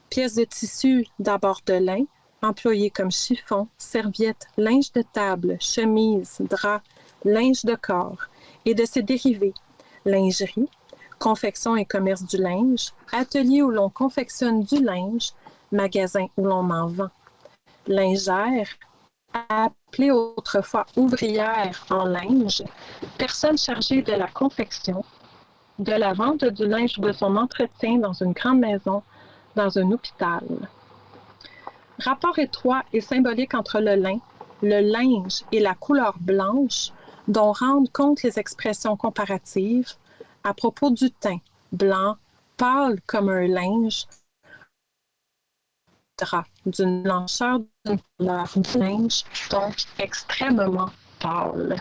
pièce de tissu d'abord de lin, employé comme chiffon, serviette, linge de table, chemise, drap, linge de corps, et de ses dérivés, lingerie, confection et commerce du linge, atelier où l'on confectionne du linge, magasin où l'on en vend. Lingère, appelée autrefois ouvrière en linge, personne chargée de la confection, de la vente du linge ou de son entretien dans une grande maison, dans un hôpital. Rapport étroit et symbolique entre le lin, le linge et la couleur blanche, dont rendent compte les expressions comparatives à propos du teint, blanc, pâle comme un linge, drap, d'une blancheur d'une couleur du linge, donc extrêmement pâle.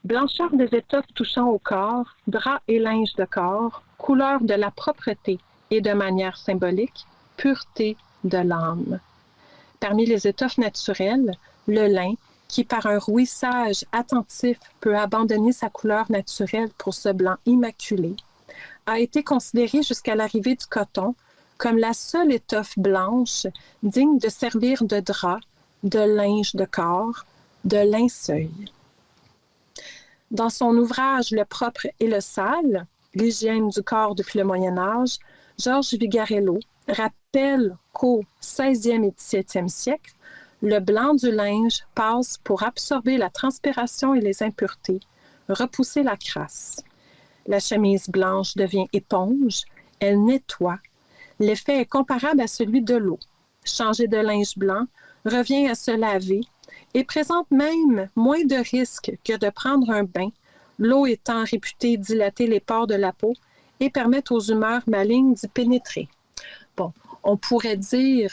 Blancheur des étoffes touchant au corps, drap et linge de corps, couleur de la propreté et de manière symbolique, pureté de l'âme. Parmi les étoffes naturelles, le lin, qui par un rouissage attentif peut abandonner sa couleur naturelle pour ce blanc immaculé, a été considéré jusqu'à l'arrivée du coton comme la seule étoffe blanche digne de servir de drap, de linge de corps, de linceul. Dans son ouvrage Le propre et le sale, l'hygiène du corps depuis le Moyen Âge, Georges Vigarello rappelle qu'au XVIe et XVIIe siècle, le blanc du linge passe pour absorber la transpiration et les impuretés, repousser la crasse. La chemise blanche devient éponge, elle nettoie. L'effet est comparable à celui de l'eau. Changer de linge blanc revient à se laver et présente même moins de risques que de prendre un bain, l'eau étant réputée dilater les pores de la peau et permettre aux humeurs malignes d'y pénétrer. Bon, on pourrait dire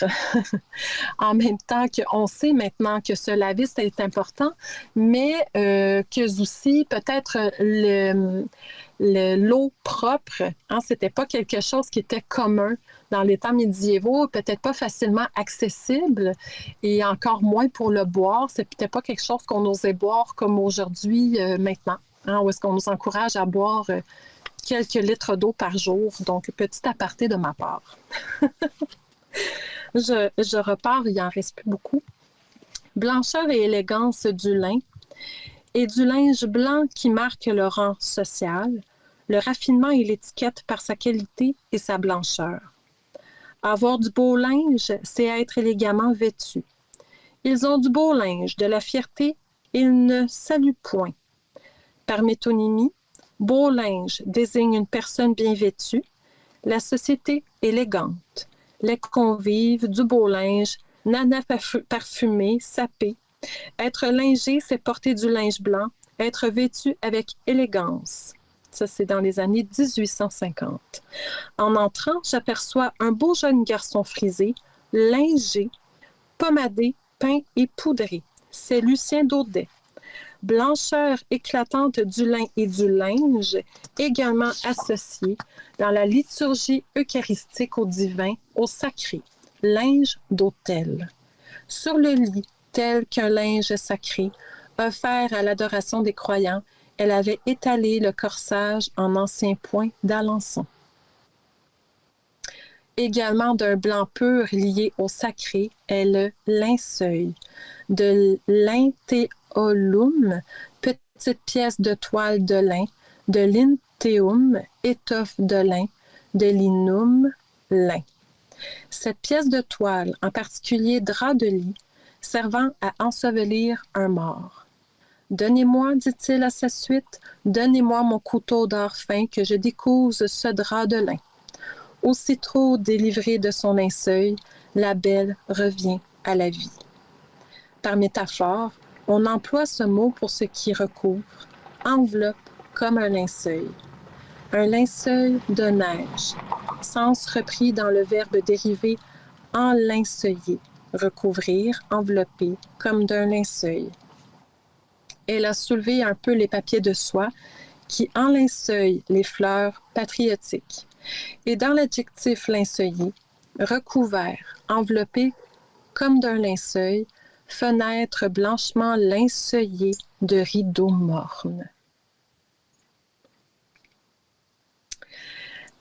en même temps qu'on sait maintenant que se laver, c'est important, mais que aussi peut-être l'eau propre, hein, c'était pas quelque chose qui était commun dans les temps médiévaux, peut-être pas facilement accessible et encore moins pour le boire. C'est peut-être pas quelque chose qu'on osait boire comme aujourd'hui maintenant, hein, où est-ce qu'on nous encourage à boire quelques litres d'eau par jour. Donc, petit aparté de ma part. Je repars, il en reste plus beaucoup. Blancheur et élégance du lin et du linge blanc qui marque le rang social, le raffinement et l'étiquette par sa qualité et sa blancheur. Avoir du beau linge, c'est être élégamment vêtu. Ils ont du beau linge, de la fierté, ils ne saluent point. Par métonymie, beau linge désigne une personne bien vêtue, la société élégante, les convives, du beau linge, nana parfumé, sapé. Être lingé, c'est porter du linge blanc, être vêtu avec élégance. Ça, c'est dans les années 1850. En entrant, j'aperçois un beau jeune garçon frisé, lingé, pommadé, peint et poudré. C'est Lucien Daudet. Blancheur éclatante du lin et du linge, également associée dans la liturgie eucharistique au divin, au sacré, linge d'autel. Sur le lit, tel qu'un linge sacré, offert à l'adoration des croyants, elle avait étalé le corsage en ancien point d'Alençon. Également d'un blanc pur lié au sacré est le linceul, de linteolum, petite pièce de toile de lin, de linteum, étoffe de lin, de linum, lin. Cette pièce de toile, en particulier drap de lit, servant à ensevelir un mort. Donnez-moi, dit-il à sa suite, donnez-moi mon couteau d'or fin que je découse ce drap de lin. Aussitôt délivrée de son linceul, la belle revient à la vie. Par métaphore, on emploie ce mot pour ce qui recouvre, enveloppe comme un linceul. Un linceul de neige, sens repris dans le verbe dérivé enlinceuiller, recouvrir, envelopper, comme d'un linceul. Elle a soulevé un peu les papiers de soie qui enlinceuillent les fleurs patriotiques. Et dans l'adjectif linceullier, recouvert, enveloppé comme d'un linceul, fenêtre blanchement linceuillée de rideaux mornes.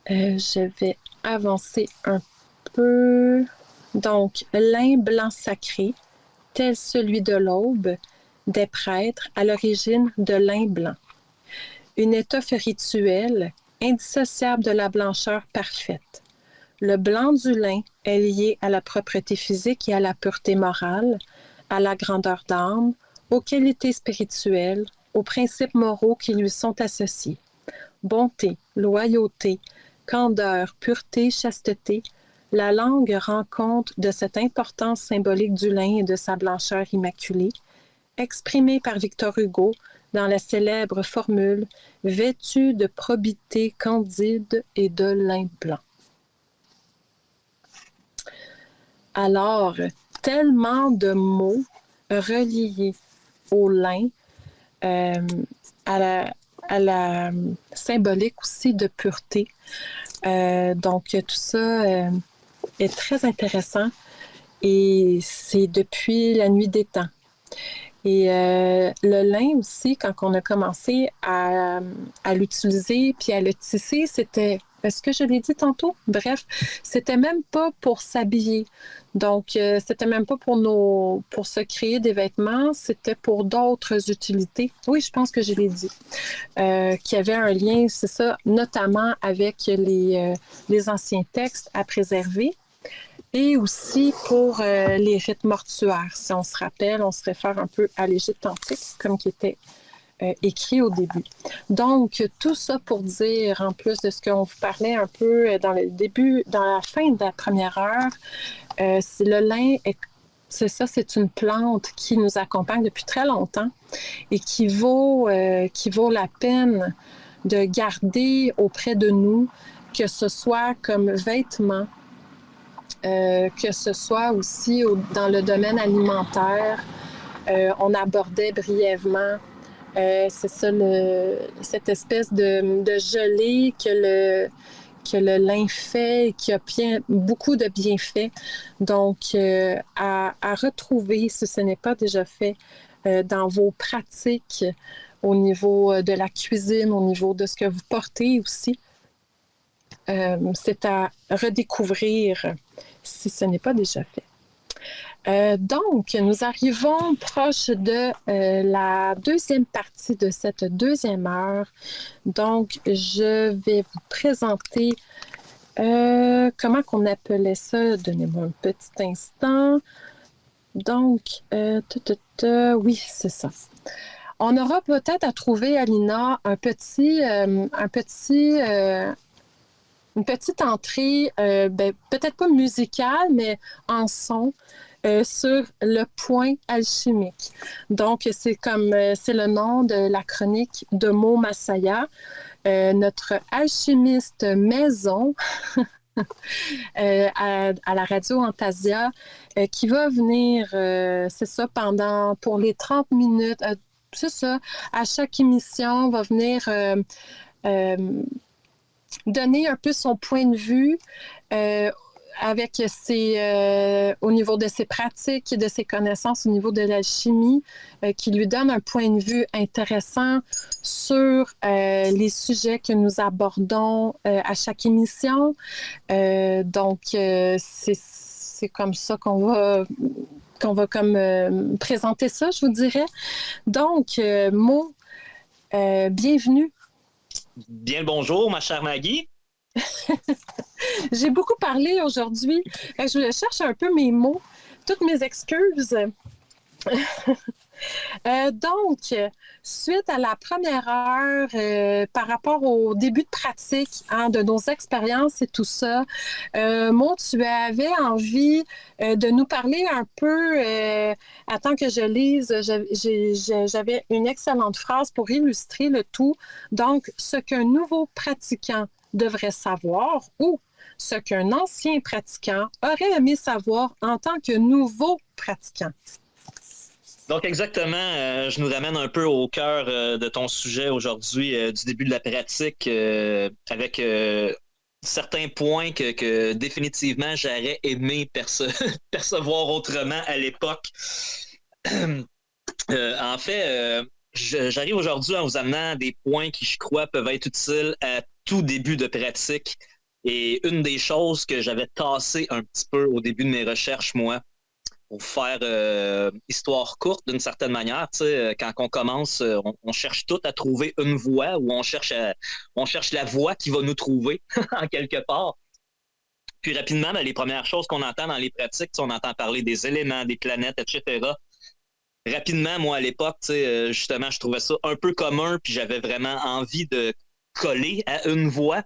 Je vais avancer un peu. Donc, lin blanc sacré, tel celui de l'aube, des prêtres à l'origine de lin blanc. Une étoffe rituelle, indissociable de la blancheur parfaite. Le blanc du lin est lié à la propreté physique et à la pureté morale, à la grandeur d'âme, aux qualités spirituelles, aux principes moraux qui lui sont associés. Bonté, loyauté, candeur, pureté, chasteté, la langue rend compte de cette importance symbolique du lin et de sa blancheur immaculée, exprimée par Victor Hugo dans la célèbre formule « vêtu de probité candide et de lin blanc ». Alors, tellement de mots reliés au lin, à la symbolique aussi de pureté. Donc, tout ça est très intéressant et c'est depuis la nuit des temps. Et le lin aussi, quand on a commencé à l'utiliser puis à le tisser, c'était, est-ce que je l'ai dit tantôt? Bref, c'était même pas pour s'habiller. Donc, c'était même pas pour se créer des vêtements, c'était pour d'autres utilités. Oui, je pense que je l'ai dit. Qui avait un lien, c'est ça, notamment avec les anciens textes à préserver. Et aussi pour les rites mortuaires. Si on se rappelle, on se réfère un peu à l'Égypte antique, comme qui était écrit au début. Donc, tout ça pour dire, en plus de ce qu'on vous parlait un peu dans le début, dans la fin de la première heure, le lin, c'est une plante qui nous accompagne depuis très longtemps et qui vaut la peine de garder auprès de nous, que ce soit comme vêtement, que ce soit aussi dans le domaine alimentaire. On abordait brièvement, c'est ça, cette espèce de gelée que le lin fait et qui a beaucoup de bienfaits. Donc, à retrouver, si ce n'est pas déjà fait, dans vos pratiques au niveau de la cuisine, au niveau de ce que vous portez aussi. C'est à redécouvrir si ce n'est pas déjà fait. Donc, nous arrivons proche de la deuxième partie de cette deuxième heure. Donc, je vais vous présenter comment qu'on appelait ça. Donnez-moi un petit instant. Donc, oui, c'est ça. On aura peut-être à trouver, Alina, une petite entrée, peut-être pas musicale, mais en son, sur le point alchimique. Donc, c'est le nom de la chronique de Mo Masaya, notre alchimiste maison à la radio Antasia, qui va venir, c'est ça, pour les 30 minutes, c'est ça, à chaque émission, va venir euh, donner un peu son point de vue au niveau de ses pratiques et de ses connaissances au niveau de l'alchimie, qui lui donne un point de vue intéressant sur les sujets que nous abordons à chaque émission. Donc, c'est comme ça qu'on va présenter ça, je vous dirais. Donc, Mo, bienvenue. Bien le bonjour, ma chère Maggie. J'ai beaucoup parlé aujourd'hui. Je cherche un peu mes mots. Toutes mes excuses. Donc, suite à la première heure, par rapport au début de pratique de nos expériences et tout ça, Maud, tu avais envie de nous parler un peu, attends que je lise, j'avais une excellente phrase pour illustrer le tout. Donc, ce qu'un nouveau pratiquant devrait savoir ou ce qu'un ancien pratiquant aurait aimé savoir en tant que nouveau pratiquant. Donc exactement, je nous ramène un peu au cœur de ton sujet aujourd'hui, du début de la pratique, avec certains points que définitivement j'aurais aimé percevoir autrement à l'époque. En fait, j'arrive aujourd'hui en vous amenant des points qui, je crois, peuvent être utiles à tout début de pratique. Et une des choses que j'avais tassé un petit peu au début de mes recherches, moi, pour faire histoire courte d'une certaine manière, tu sais, quand on commence, on cherche tout à trouver une voie ou on cherche la voie qui va nous trouver en quelque part. Puis rapidement, les premières choses qu'on entend dans les pratiques, on entend parler des éléments, des planètes, etc. Rapidement, moi, à l'époque, justement, je trouvais ça un peu commun, puis j'avais vraiment envie de coller à une voie.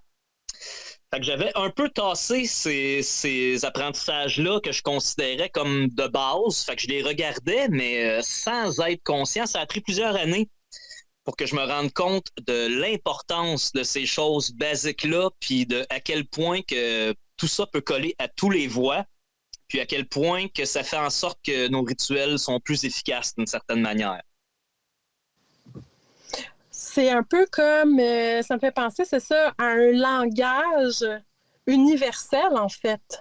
Fait que j'avais un peu tassé ces apprentissages-là que je considérais comme de base. Fait que je les regardais, mais sans être conscient. Ça a pris plusieurs années pour que je me rende compte de l'importance de ces choses basiques-là, puis de à quel point que tout ça peut coller à tous les voies, puis à quel point que ça fait en sorte que nos rituels sont plus efficaces d'une certaine manière. C'est un peu comme, ça me fait penser, c'est ça, à un langage universel, en fait.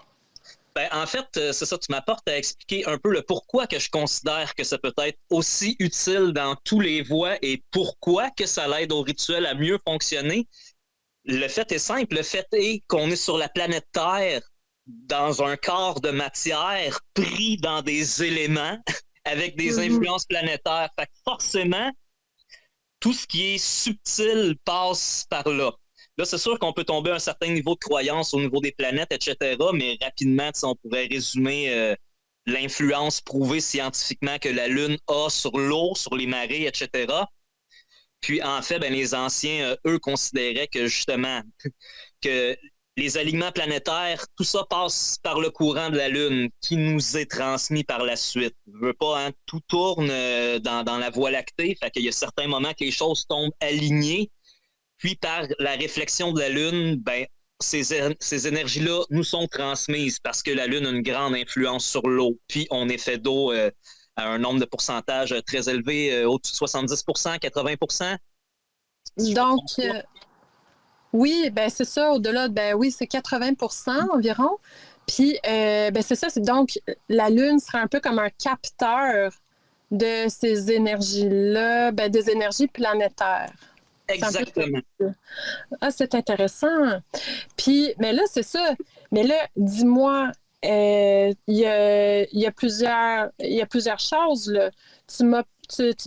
Ben, en fait, c'est ça, tu m'apportes à expliquer un peu le pourquoi que je considère que ça peut être aussi utile dans tous les voies et pourquoi que ça l'aide au rituel à mieux fonctionner. Le fait est simple, le fait est qu'on est sur la planète Terre, dans un corps de matière, pris dans des éléments, avec des influences planétaires. Fait que forcément, tout ce qui est subtil passe par là. Là, c'est sûr qu'on peut tomber à un certain niveau de croyance au niveau des planètes, etc., mais rapidement, on pourrait résumer l'influence prouvée scientifiquement que la Lune a sur l'eau, sur les marées, etc. Puis, en fait, les anciens, eux, considéraient que, justement, que les alignements planétaires, tout ça passe par le courant de la Lune qui nous est transmis par la suite. Je veux pas, hein, tout tourne dans la Voie lactée, fait qu'il y a certains moments que les choses tombent alignées, puis par la réflexion de la Lune, ces énergies-là nous sont transmises parce que la Lune a une grande influence sur l'eau, puis on est fait d'eau à un nombre de pourcentage très élevé, au-dessus de 70%, 80%. Donc, oui, c'est ça, au-delà, oui, c'est 80% environ. Puis, c'est ça, donc, la Lune serait un peu comme un capteur de ces énergies-là, des énergies planétaires. Exactement. C'est intéressant. Puis, mais là, c'est ça. Mais là, dis-moi, il y a plusieurs choses, là. Tu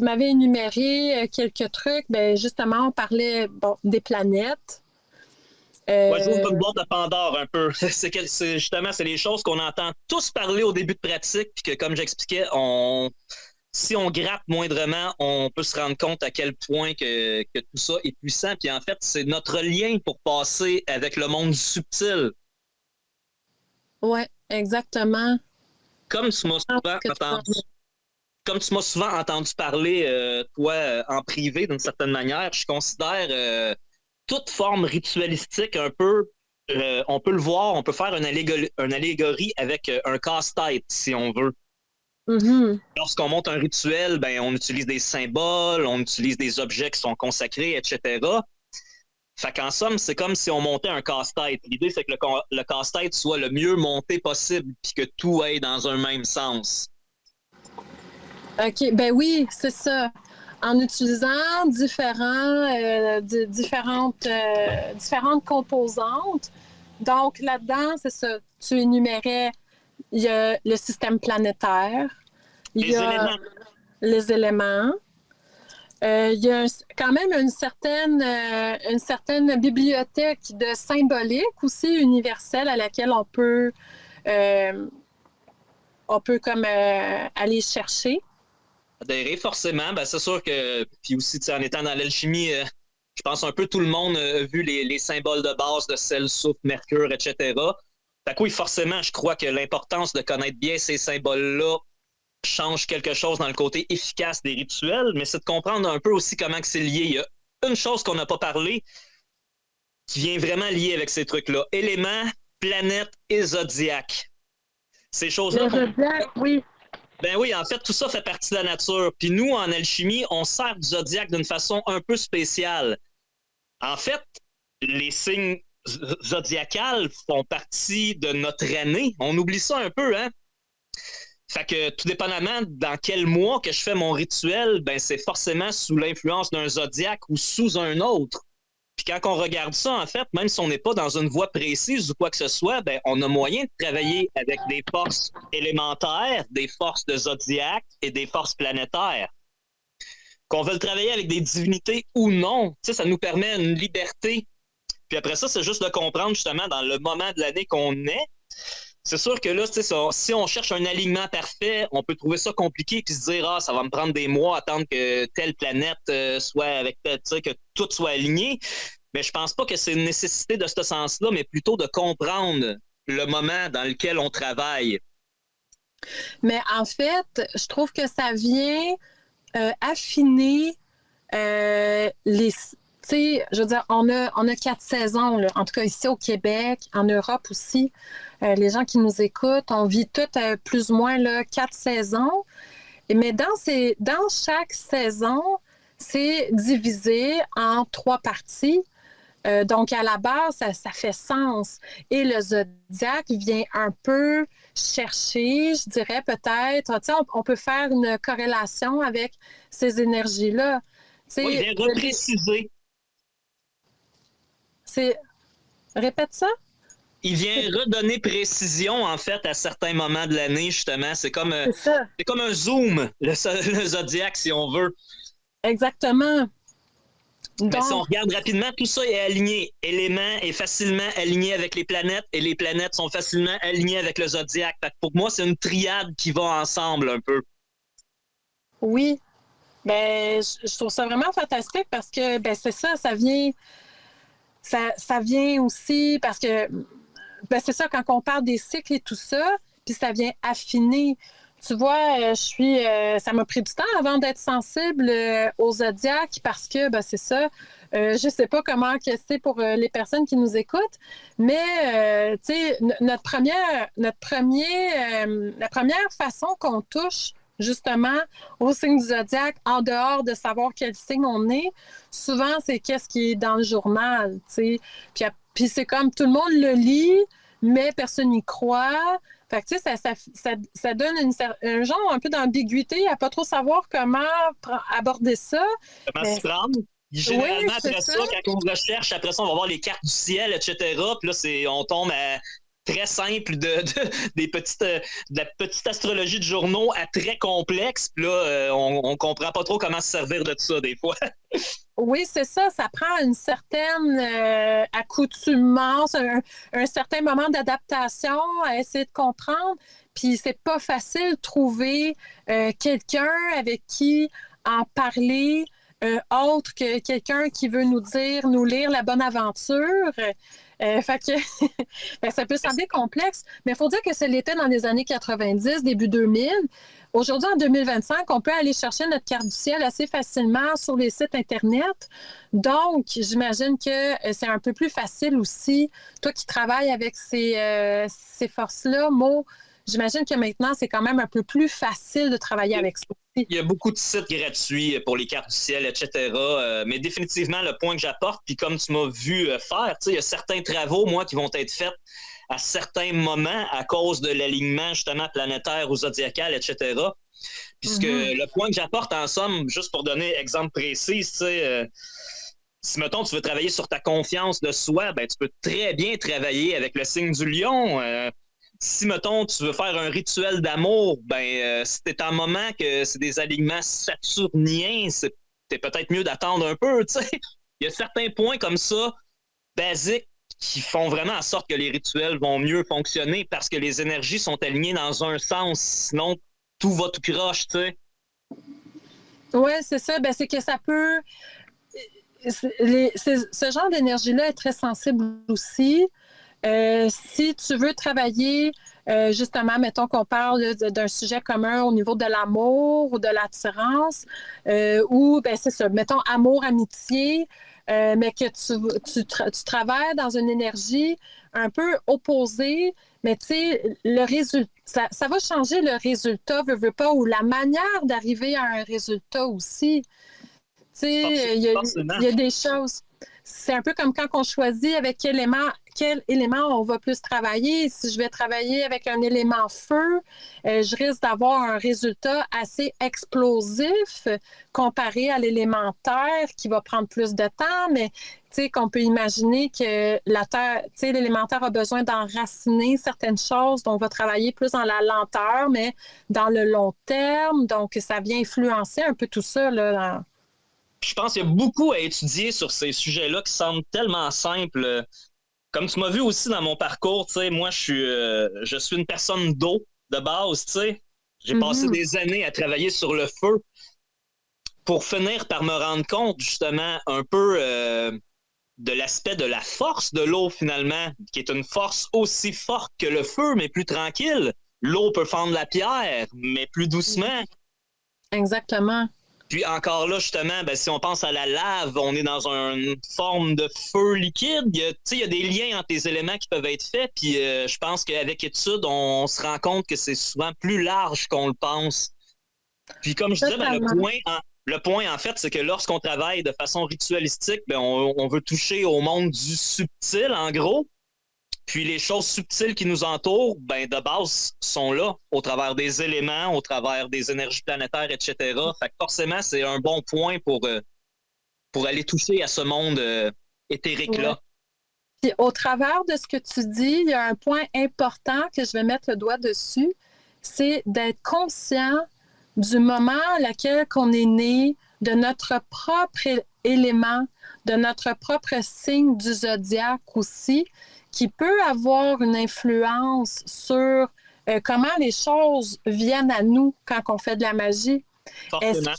m'avais énuméré quelques trucs. Justement, on parlait des planètes. Ouais, j'ouvre une boîte de Pandore un peu. Justement, c'est les choses qu'on entend tous parler au début de pratique, puis que, comme j'expliquais, si on gratte moindrement, on peut se rendre compte à quel point que tout ça est puissant. Puis en fait, c'est notre lien pour passer avec le monde subtil. Oui, exactement. Comme tu m'as souvent que tu entendu, penses. comme tu m'as souvent entendu parler, toi, en privé, d'une certaine manière, je considère toute forme ritualistique un peu, on peut le voir, on peut faire une allégorie avec un casse-tête, si on veut. Mhm. Lorsqu'on monte un rituel, ben, on utilise des symboles, on utilise des objets qui sont consacrés, etc. Fait qu'en somme, c'est comme si on montait un casse-tête. L'idée, c'est que le casse-tête soit le mieux monté possible, puis que tout aille dans un même sens. OK, ben oui, c'est ça. En utilisant différentes composantes. Donc, là-dedans, c'est ça. Tu énumérais, il y a le système planétaire, il y Les a éléments, les éléments, il y a quand même une certaine bibliothèque de symbolique aussi universelle à laquelle euh, on peut comme aller chercher. adhérer forcément, ben, c'est sûr que, puis aussi, en étant dans l'alchimie, je pense un peu tout le monde a vu les symboles de base de sel, soufre, mercure, etc. Fait que oui, forcément, je crois que l'importance de connaître bien ces symboles-là change quelque chose dans le côté efficace des rituels, mais c'est de comprendre un peu aussi comment que c'est lié. Il y a une chose qu'on n'a pas parlé qui vient vraiment lier avec ces trucs-là. Éléments, planètes et zodiaque. Ces choses-là, Le zodiaque, oui. ben oui, en fait, tout ça fait partie de la nature. Puis nous, en alchimie, on sert du zodiaque d'une façon un peu spéciale. En fait, les signes zodiacales font partie de notre année. On oublie ça un peu, hein? Fait que tout dépendamment dans quel mois que je fais mon rituel, ben c'est forcément sous l'influence d'un zodiaque ou sous un autre. Puis quand on regarde ça, en fait, même si on n'est pas dans une voie précise ou quoi que ce soit, ben on a moyen de travailler avec des forces élémentaires, des forces de zodiaque et des forces planétaires. Qu'on veuille travailler avec des divinités ou non, ça nous permet une liberté. Puis après ça, c'est juste de comprendre justement dans le moment de l'année qu'on est. C'est sûr que là, si on cherche un alignement parfait, on peut trouver ça compliqué puis se dire, ah, ça va me prendre des mois à attendre que telle planète soit avec telle, que tout soit aligné. Mais je pense pas que c'est une nécessité de ce sens-là, mais plutôt de comprendre le moment dans lequel on travaille. Mais en fait, je trouve que ça vient affiner les. Tu sais, je veux dire, on a 4 saisons, là. En tout cas ici au Québec, en Europe aussi. Les gens qui nous écoutent, on vit toutes plus ou moins là, 4 saisons. Mais dans chaque saison, c'est divisé en 3 parties. Donc, à la base, ça fait sens. Et le zodiaque vient un peu chercher, je dirais peut-être, tu sais, on peut faire une corrélation avec ces énergies-là. Oui, il vient repréciser. Répète ça? Il vient redonner précision, en fait, à certains moments de l'année, justement. C'est comme un zoom, le zodiaque, si on veut. Exactement. Mais Donc, si on regarde rapidement, tout ça est aligné. Élément est facilement aligné avec les planètes et les planètes sont facilement alignées avec le zodiaque. Fait que pour moi, c'est une triade qui va ensemble un peu. oui. Ben, je trouve ça vraiment fantastique parce que ben, c'est ça, ça vient aussi parce que ben, c'est ça, quand on parle des cycles et tout ça, puis ça vient affiner. Tu vois, ça m'a pris du temps avant d'être sensible aux zodiaques parce que, ben, c'est ça, je sais pas comment que c'est pour les personnes qui nous écoutent, mais, tu sais, la première façon qu'on touche justement au signe du zodiaque, en dehors de savoir quel signe on est, souvent, c'est qu'est-ce qui est dans le journal, tu sais. Puis c'est comme tout le monde le lit, mais personne n'y croit. Fait que, tu sais, ça donne un genre un peu d'ambiguïté à pas trop savoir comment aborder ça. Comment Mais, se prendre? Généralement, oui, après ça, quand on recherche, après ça, on va voir les cartes du ciel, etc. Puis là, on tombe à très simple de la petite astrologie de journaux à très complexe. Puis là, on comprend pas trop comment se servir de ça, des fois. oui, c'est ça. Ça prend une certaine accoutumance, un certain moment d'adaptation à essayer de comprendre. Puis c'est pas facile de trouver quelqu'un avec qui en parler autre que quelqu'un qui veut nous lire la bonne aventure. Fait que ben, ça peut sembler complexe, mais il faut dire que ça l'était dans les années 90, début 2000. Aujourd'hui, en 2025, on peut aller chercher notre carte du ciel assez facilement sur les sites Internet. Donc, j'imagine que c'est un peu plus facile aussi. Toi qui travailles avec ces forces-là, Mo, j'imagine que maintenant, c'est quand même un peu plus facile de travailler avec ça. Il y a beaucoup de sites gratuits pour les cartes du ciel, etc. Mais définitivement, le point que j'apporte, puis comme tu m'as vu faire, il y a certains travaux, moi, qui vont être faits à certains moments à cause de l'alignement, justement, planétaire ou zodiacal, etc. Puisque le point que j'apporte, en somme, juste pour donner exemple précis, si, mettons, tu veux travailler sur ta confiance de soi, ben, tu peux très bien travailler avec le signe du lion. Si, mettons, tu veux faire un rituel d'amour, ben, si t'es en moment que c'est des alignements saturniens, c'est peut-être mieux d'attendre un peu, tu sais. Il y a certains points comme ça, basiques, qui font vraiment en sorte que les rituels vont mieux fonctionner parce que les énergies sont alignées dans un sens. Sinon, tout va tout croche, tu sais. Oui, c'est ça. Ben, c'est que ça peut... ce genre d'énergie-là est très sensible aussi. Si tu veux travailler, justement, mettons qu'on parle d'un sujet commun au niveau de l'amour ou de l'attirance, ou, ben c'est ça, mettons amour, amitié, mais que tu travailles dans une énergie un peu opposée, mais tu sais, le résultat, ça va changer le résultat, veux pas, ou la manière d'arriver à un résultat aussi. Tu sais, il y a des choses. C'est un peu comme quand on choisit avec quel élément on va plus travailler. Si je vais travailler avec un élément feu, je risque d'avoir un résultat assez explosif comparé à l'élément terre qui va prendre plus de temps, mais tu sais qu'on peut imaginer que la terre, tu sais, l'élémentaire a besoin d'enraciner certaines choses, donc on va travailler plus dans la lenteur, mais dans le long terme, donc ça vient influencer un peu tout ça là. Je pense qu'il y a beaucoup à étudier sur ces sujets-là qui semblent tellement simples. Comme tu m'as vu aussi dans mon parcours, tu sais, moi, je suis une personne d'eau de base, tu sais. J'ai passé des années à travailler sur le feu pour finir par me rendre compte, justement, un peu de l'aspect de la force de l'eau, finalement, qui est une force aussi forte que le feu, mais plus tranquille. L'eau peut fendre la pierre, mais plus doucement. Exactement. Puis encore là, justement, ben, si on pense à la lave, on est dans une forme de feu liquide. Il y a des liens entre les éléments qui peuvent être faits. Puis je pense qu'avec étude, on se rend compte que c'est souvent plus large qu'on le pense. Puis comme je disais, ben, le point, en fait, c'est que lorsqu'on travaille de façon ritualistique, ben, on veut toucher au monde du subtil, en gros. Puis les choses subtiles qui nous entourent, ben de base, sont là, au travers des éléments, au travers des énergies planétaires, etc. Fait que forcément, c'est un bon point pour aller toucher à ce monde éthérique-là. Ouais. Puis au travers de ce que tu dis, il y a un point important que je vais mettre le doigt dessus, c'est d'être conscient du moment à laquelle qu'on est né, de notre propre élément, de notre propre signe du zodiaque aussi, qui peut avoir une influence sur comment les choses viennent à nous quand on fait de la magie. Forcément.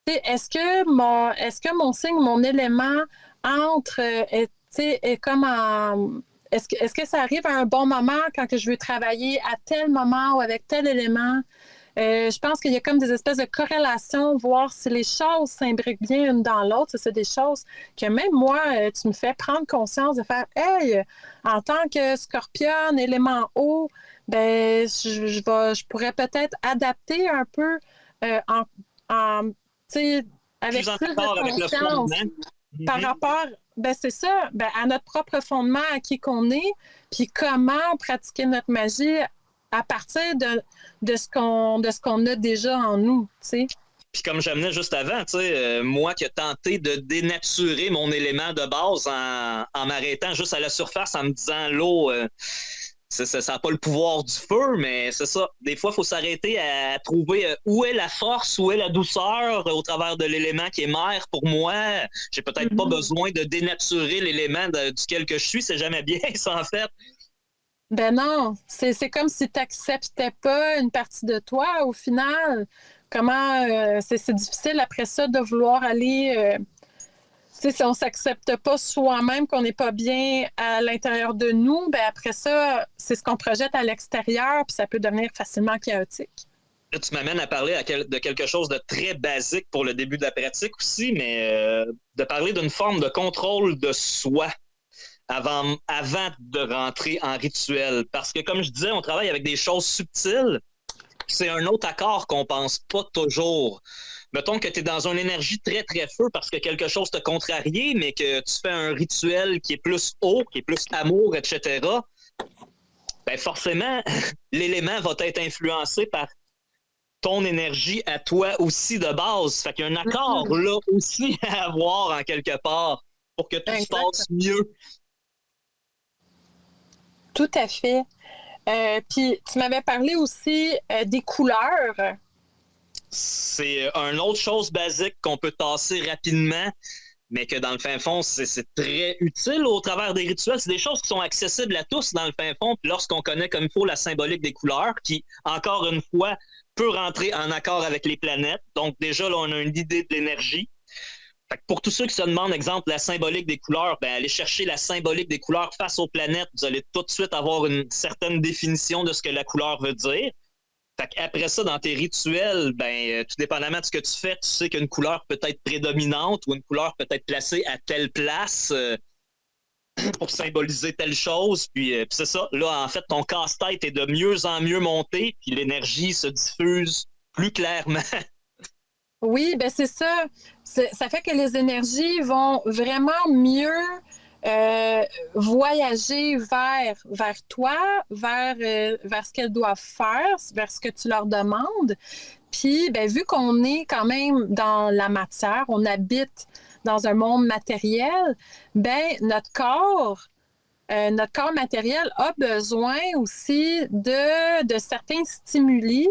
Est-ce que mon signe, mon élément entre, est comme en... Est-ce que ça arrive à un bon moment quand que je veux travailler à tel moment ou avec tel élément? Je pense qu'il y a comme des espèces de corrélations, voir si les choses s'imbriquent bien une dans l'autre. C'est des choses que même moi, tu me fais prendre conscience de faire, hey, en tant que scorpion, élément eau, ben, je pourrais peut-être adapter un peu tu sais, avec plus de conscience par rapport, ben c'est ça, ben à notre propre fondement, à qui qu'on est, puis comment pratiquer notre magie à partir de ce qu'on a déjà en nous, tu sais. Puis comme j'amenais juste avant, tu sais, moi qui ai tenté de dénaturer mon élément de base en m'arrêtant juste à la surface, en me disant l'eau, ça n'a pas le pouvoir du feu, mais c'est ça. Des fois, il faut s'arrêter à trouver où est la force, où est la douceur au travers de l'élément qui est mère. Pour moi, j'ai peut-être pas besoin de dénaturer l'élément duquel que je suis. C'est jamais bien, ça, en fait. Ben non, c'est comme si tu n'acceptais pas une partie de toi au final. Comment c'est difficile après ça de vouloir aller Si on ne s'accepte pas soi-même, qu'on n'est pas bien à l'intérieur de nous, ben après ça, c'est ce qu'on projette à l'extérieur, puis ça peut devenir facilement chaotique. Là, tu m'amènes à parler de quelque chose de très basique pour le début de la pratique aussi, mais de parler d'une forme de contrôle de soi avant de rentrer en rituel. Parce que, comme je disais, on travaille avec des choses subtiles. C'est un autre accord qu'on pense pas toujours. Mettons que tu es dans une énergie très, très feu parce que quelque chose t'a contrarié, mais que tu fais un rituel qui est plus haut, qui est plus amour, etc., ben forcément, l'élément va être influencé par ton énergie à toi aussi de base. Fait qu'il y a un accord là aussi à avoir en quelque part pour que tout se passe mieux. Tout à fait. Puis tu m'avais parlé aussi des couleurs. C'est une autre chose basique qu'on peut tasser rapidement, mais que dans le fin fond, c'est très utile au travers des rituels. C'est des choses qui sont accessibles à tous dans le fin fond. Puis lorsqu'on connaît comme il faut la symbolique des couleurs, qui, encore une fois, peut rentrer en accord avec les planètes. Donc déjà, là, on a une idée de l'énergie. Fait que pour tous ceux qui se demandent, exemple, la symbolique des couleurs, ben, allez chercher la symbolique des couleurs face aux planètes. Vous allez tout de suite avoir une certaine définition de ce que la couleur veut dire. Fait qu'après ça, dans tes rituels, ben, tout dépendamment de ce que tu fais, tu sais qu'une couleur peut être prédominante ou une couleur peut être placée à telle place pour symboliser telle chose. Puis c'est ça. Là, en fait, ton casse-tête est de mieux en mieux monté, puis l'énergie se diffuse plus clairement. Oui, ben c'est ça. Ça fait que les énergies vont vraiment mieux voyager vers toi, vers ce qu'elles doivent faire, vers ce que tu leur demandes. Puis, ben, vu qu'on est quand même dans la matière, on habite dans un monde matériel, ben, notre corps matériel a besoin aussi de certains stimuli.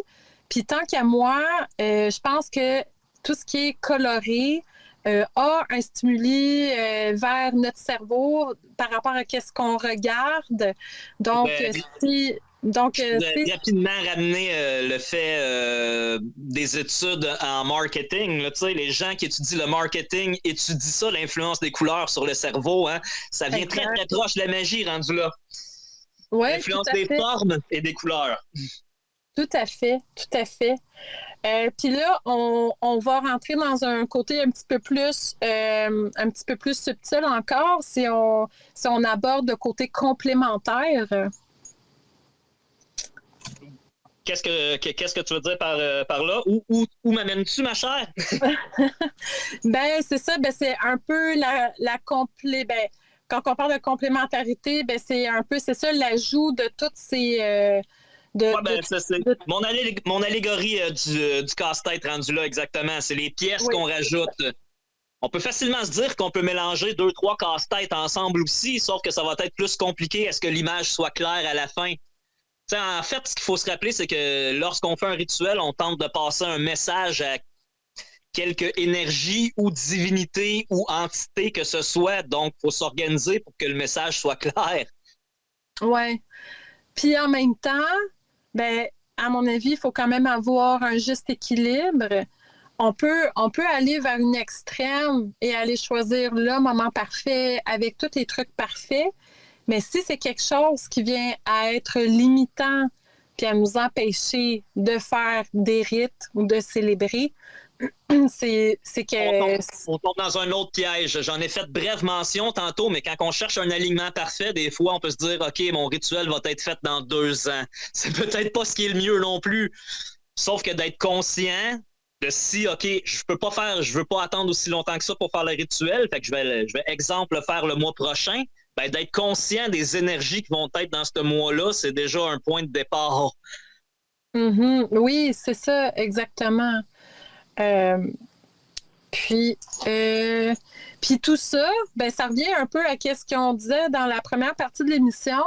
Puis tant qu'à moi, je pense que tout ce qui est coloré a un stimuli vers notre cerveau par rapport à ce qu'on regarde. Donc, rapidement ramener le fait des études en marketing. Là, les gens qui étudient le marketing étudient ça, l'influence des couleurs sur le cerveau. Hein. Ça vient très, très proche de la magie rendu là. Ouais, l'influence des formes et des couleurs. Tout à fait, tout à fait. Puis là, on va rentrer dans un côté un petit peu plus subtil encore si on aborde le côté complémentaire. Qu'est-ce que tu veux dire par là? Où m'amènes-tu, ma chère? Ben, c'est ça, ben, c'est un peu ben, quand on parle de complémentarité, ben, c'est ça, l'ajout de toutes ces... Mon allégorie du casse-tête rendu là, exactement. C'est les pièces qu'on rajoute. On peut facilement se dire qu'on peut mélanger 2-3 casse-têtes ensemble aussi, sauf que ça va être plus compliqué à ce que l'image soit claire à la fin. T'sais, en fait, ce qu'il faut se rappeler, c'est que lorsqu'on fait un rituel, on tente de passer un message à quelque énergie ou divinité ou entité que ce soit. Donc, il faut s'organiser pour que le message soit clair. Oui. Puis en même temps, ben, à mon avis, il faut quand même avoir un juste équilibre. On peut aller vers une extrême et aller choisir le moment parfait avec tous les trucs parfaits. Mais si c'est quelque chose qui vient à être limitant puis à nous empêcher de faire des rites ou de célébrer, c'est que... On tombe dans un autre piège. J'en ai fait brève mention tantôt, mais quand on cherche un alignement parfait, des fois, on peut se dire « OK, mon rituel va être fait dans 2 ans. » C'est peut-être pas ce qui est le mieux non plus. Sauf que d'être conscient de si, OK, je veux pas attendre aussi longtemps que ça pour faire le rituel, fait que je vais exemple, le faire le mois prochain. Ben, d'être conscient des énergies qui vont être dans ce mois-là, c'est déjà un point de départ. Mm-hmm. Oui, c'est ça, exactement. Puis tout ça, ben, ça revient un peu à ce qu'on disait dans la première partie de l'émission.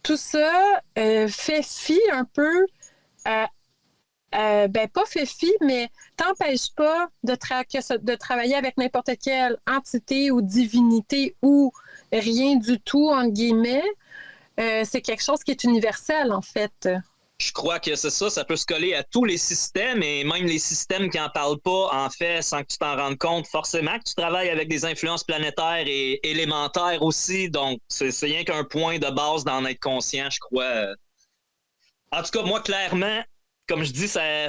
Tout ça fait fi un peu, ben pas fait fi, mais t'empêche pas de travailler avec n'importe quelle entité ou divinité ou rien du tout, entre guillemets. C'est quelque chose qui est universel, en fait. Je crois que c'est ça, ça peut se coller à tous les systèmes et même les systèmes qui n'en parlent pas, en fait, sans que tu t'en rendes compte, forcément que tu travailles avec des influences planétaires et élémentaires aussi, donc c'est rien qu'un point de base d'en être conscient, je crois. En tout cas, moi, clairement, comme je dis, ça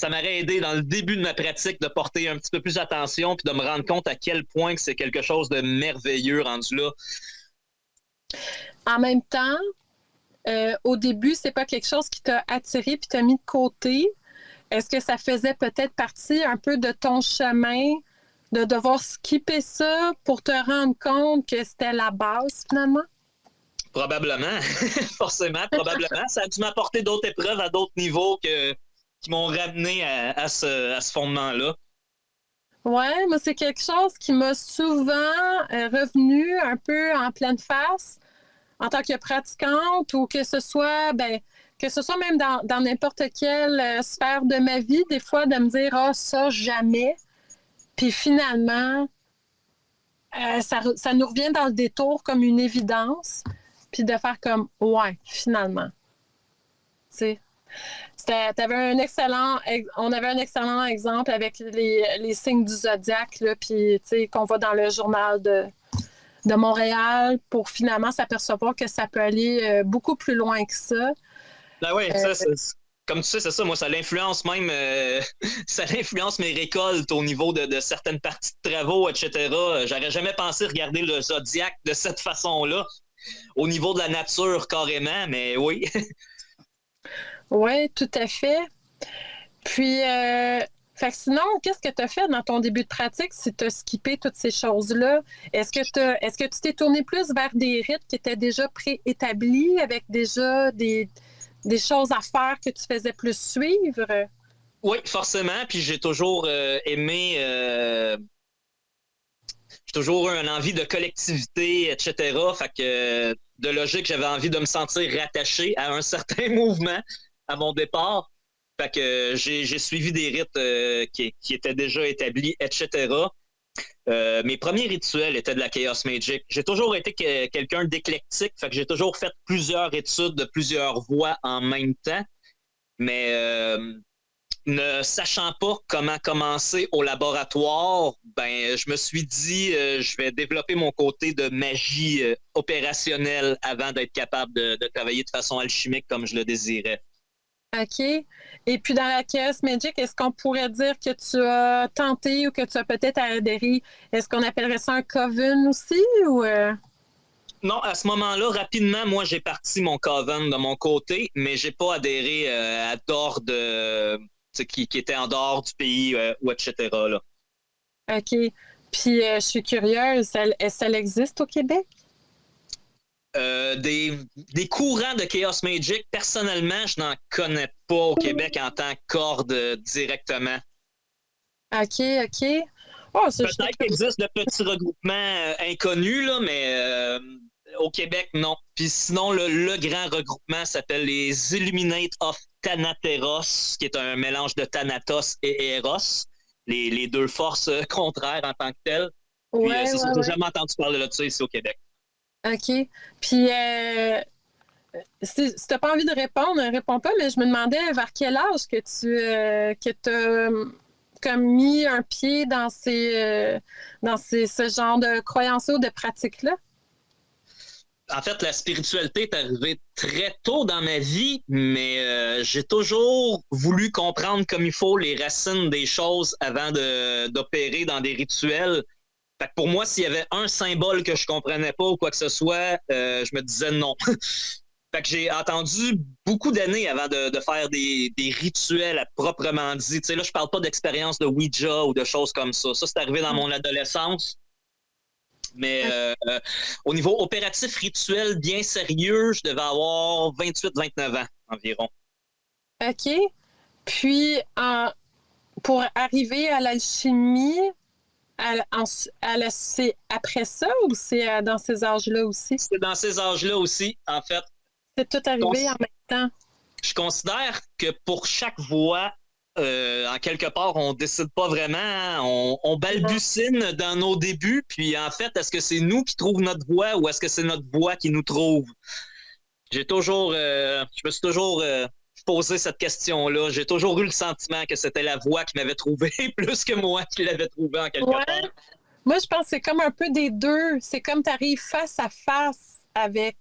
m'aurait aidé dans le début de ma pratique de porter un petit peu plus attention puis de me rendre compte à quel point que c'est quelque chose de merveilleux rendu là. En même temps, au début, c'est pas quelque chose qui t'a attiré puis t'a mis de côté. Est-ce que ça faisait peut-être partie un peu de ton chemin de devoir skipper ça pour te rendre compte que c'était la base finalement? Probablement, forcément, probablement. Ça a dû m'apporter d'autres épreuves à d'autres niveaux qui m'ont ramené à ce fondement-là. Ouais, moi, c'est quelque chose qui m'a souvent revenu un peu en pleine face en tant que pratiquante ou que ce soit, même dans n'importe quelle sphère de ma vie, des fois, de me dire, ah, ça, jamais. Puis finalement, ça nous revient dans le détour comme une évidence, puis de faire comme, ouais, finalement. Tu sais. On avait un excellent exemple avec les signes du zodiaque, là, puis qu'on voit dans le journal de Montréal pour finalement s'apercevoir que ça peut aller beaucoup plus loin que ça. Ben oui, comme tu sais, c'est ça, moi, ça l'influence même, ça l'influence mes récoltes au niveau de certaines parties de travaux, etc. J'aurais jamais pensé regarder le zodiaque de cette façon-là, au niveau de la nature carrément, mais oui. Oui, tout à fait. Puis, fait que sinon, qu'est-ce que tu as fait dans ton début de pratique si tu as skippé toutes ces choses-là? Est-ce que tu t'es tourné plus vers des rites qui étaient déjà préétablis, avec déjà des choses à faire que tu faisais plus suivre? Oui, forcément. Puis j'ai toujours aimé... j'ai toujours eu une envie de collectivité, etc. Fait que de logique, j'avais envie de me sentir rattaché à un certain mouvement à mon départ. Fait que j'ai suivi des rites qui étaient déjà établis, etc. Mes premiers rituels étaient de la Chaos Magic. J'ai toujours été quelqu'un d'éclectique, fait que j'ai toujours fait plusieurs études de plusieurs voies en même temps. Mais ne sachant pas comment commencer au laboratoire, je me suis dit je vais développer mon côté de magie opérationnelle avant d'être capable de travailler de façon alchimique comme je le désirais. OK. Et puis dans la Chaos Magic, est-ce qu'on pourrait dire que tu as tenté ou que tu as peut-être adhéré? Est-ce qu'on appellerait ça un coven aussi ou Non, à ce moment-là, rapidement, moi, j'ai parti mon coven de mon côté, mais j'ai pas adhéré à d'ordre qui était en dehors du pays ou etc. Là. OK. Puis je suis curieuse, est-ce qu'elle existe au Québec? Des courants de Chaos Magic, personnellement, je n'en connais pas au Québec en tant que corde directement. OK, OK. Oh, Peut-être qu'il existe de petits regroupements inconnus, là, mais au Québec, non. Puis sinon, le grand regroupement s'appelle les Illuminate of Thanateros, qui est un mélange de Thanatos et Eros, les deux forces contraires en tant que telles. Puis j'ai jamais entendu parler de ça ici au Québec. OK. Puis, si tu n'as pas envie de répondre, ne réponds pas, mais je me demandais vers quel âge que tu as comme mis un pied dans ce genre de croyances ou de pratiques-là? En fait, la spiritualité est arrivée très tôt dans ma vie, mais j'ai toujours voulu comprendre comme il faut les racines des choses avant d'opérer dans des rituels. Fait que pour moi, s'il y avait un symbole que je comprenais pas ou quoi que ce soit, je me disais non. Fait que j'ai attendu beaucoup d'années avant de faire des rituels à proprement dit. Tu sais, là, je parle pas d'expérience de Ouija ou de choses comme ça. Ça, c'est arrivé dans mon adolescence. Mais au niveau opératif rituel bien sérieux, je devais avoir 28-29 ans environ. OK. Puis, pour arriver à l'alchimie, c'est après ça ou c'est dans ces âges-là aussi? C'est dans ces âges-là aussi, en fait. C'est tout arrivé en même temps. Je considère que pour chaque voie, en quelque part, on décide pas vraiment. Hein? On balbutine dans nos débuts. Puis en fait, est-ce que c'est nous qui trouvons notre voie ou est-ce que c'est notre voie qui nous trouve? Je me suis toujours posé cette question-là. J'ai toujours eu le sentiment que c'était la voix qui m'avait trouvé plus que moi qui l'avais trouvé en quelque part. Moi, je pense que c'est comme un peu des deux. C'est comme tu arrives face à face avec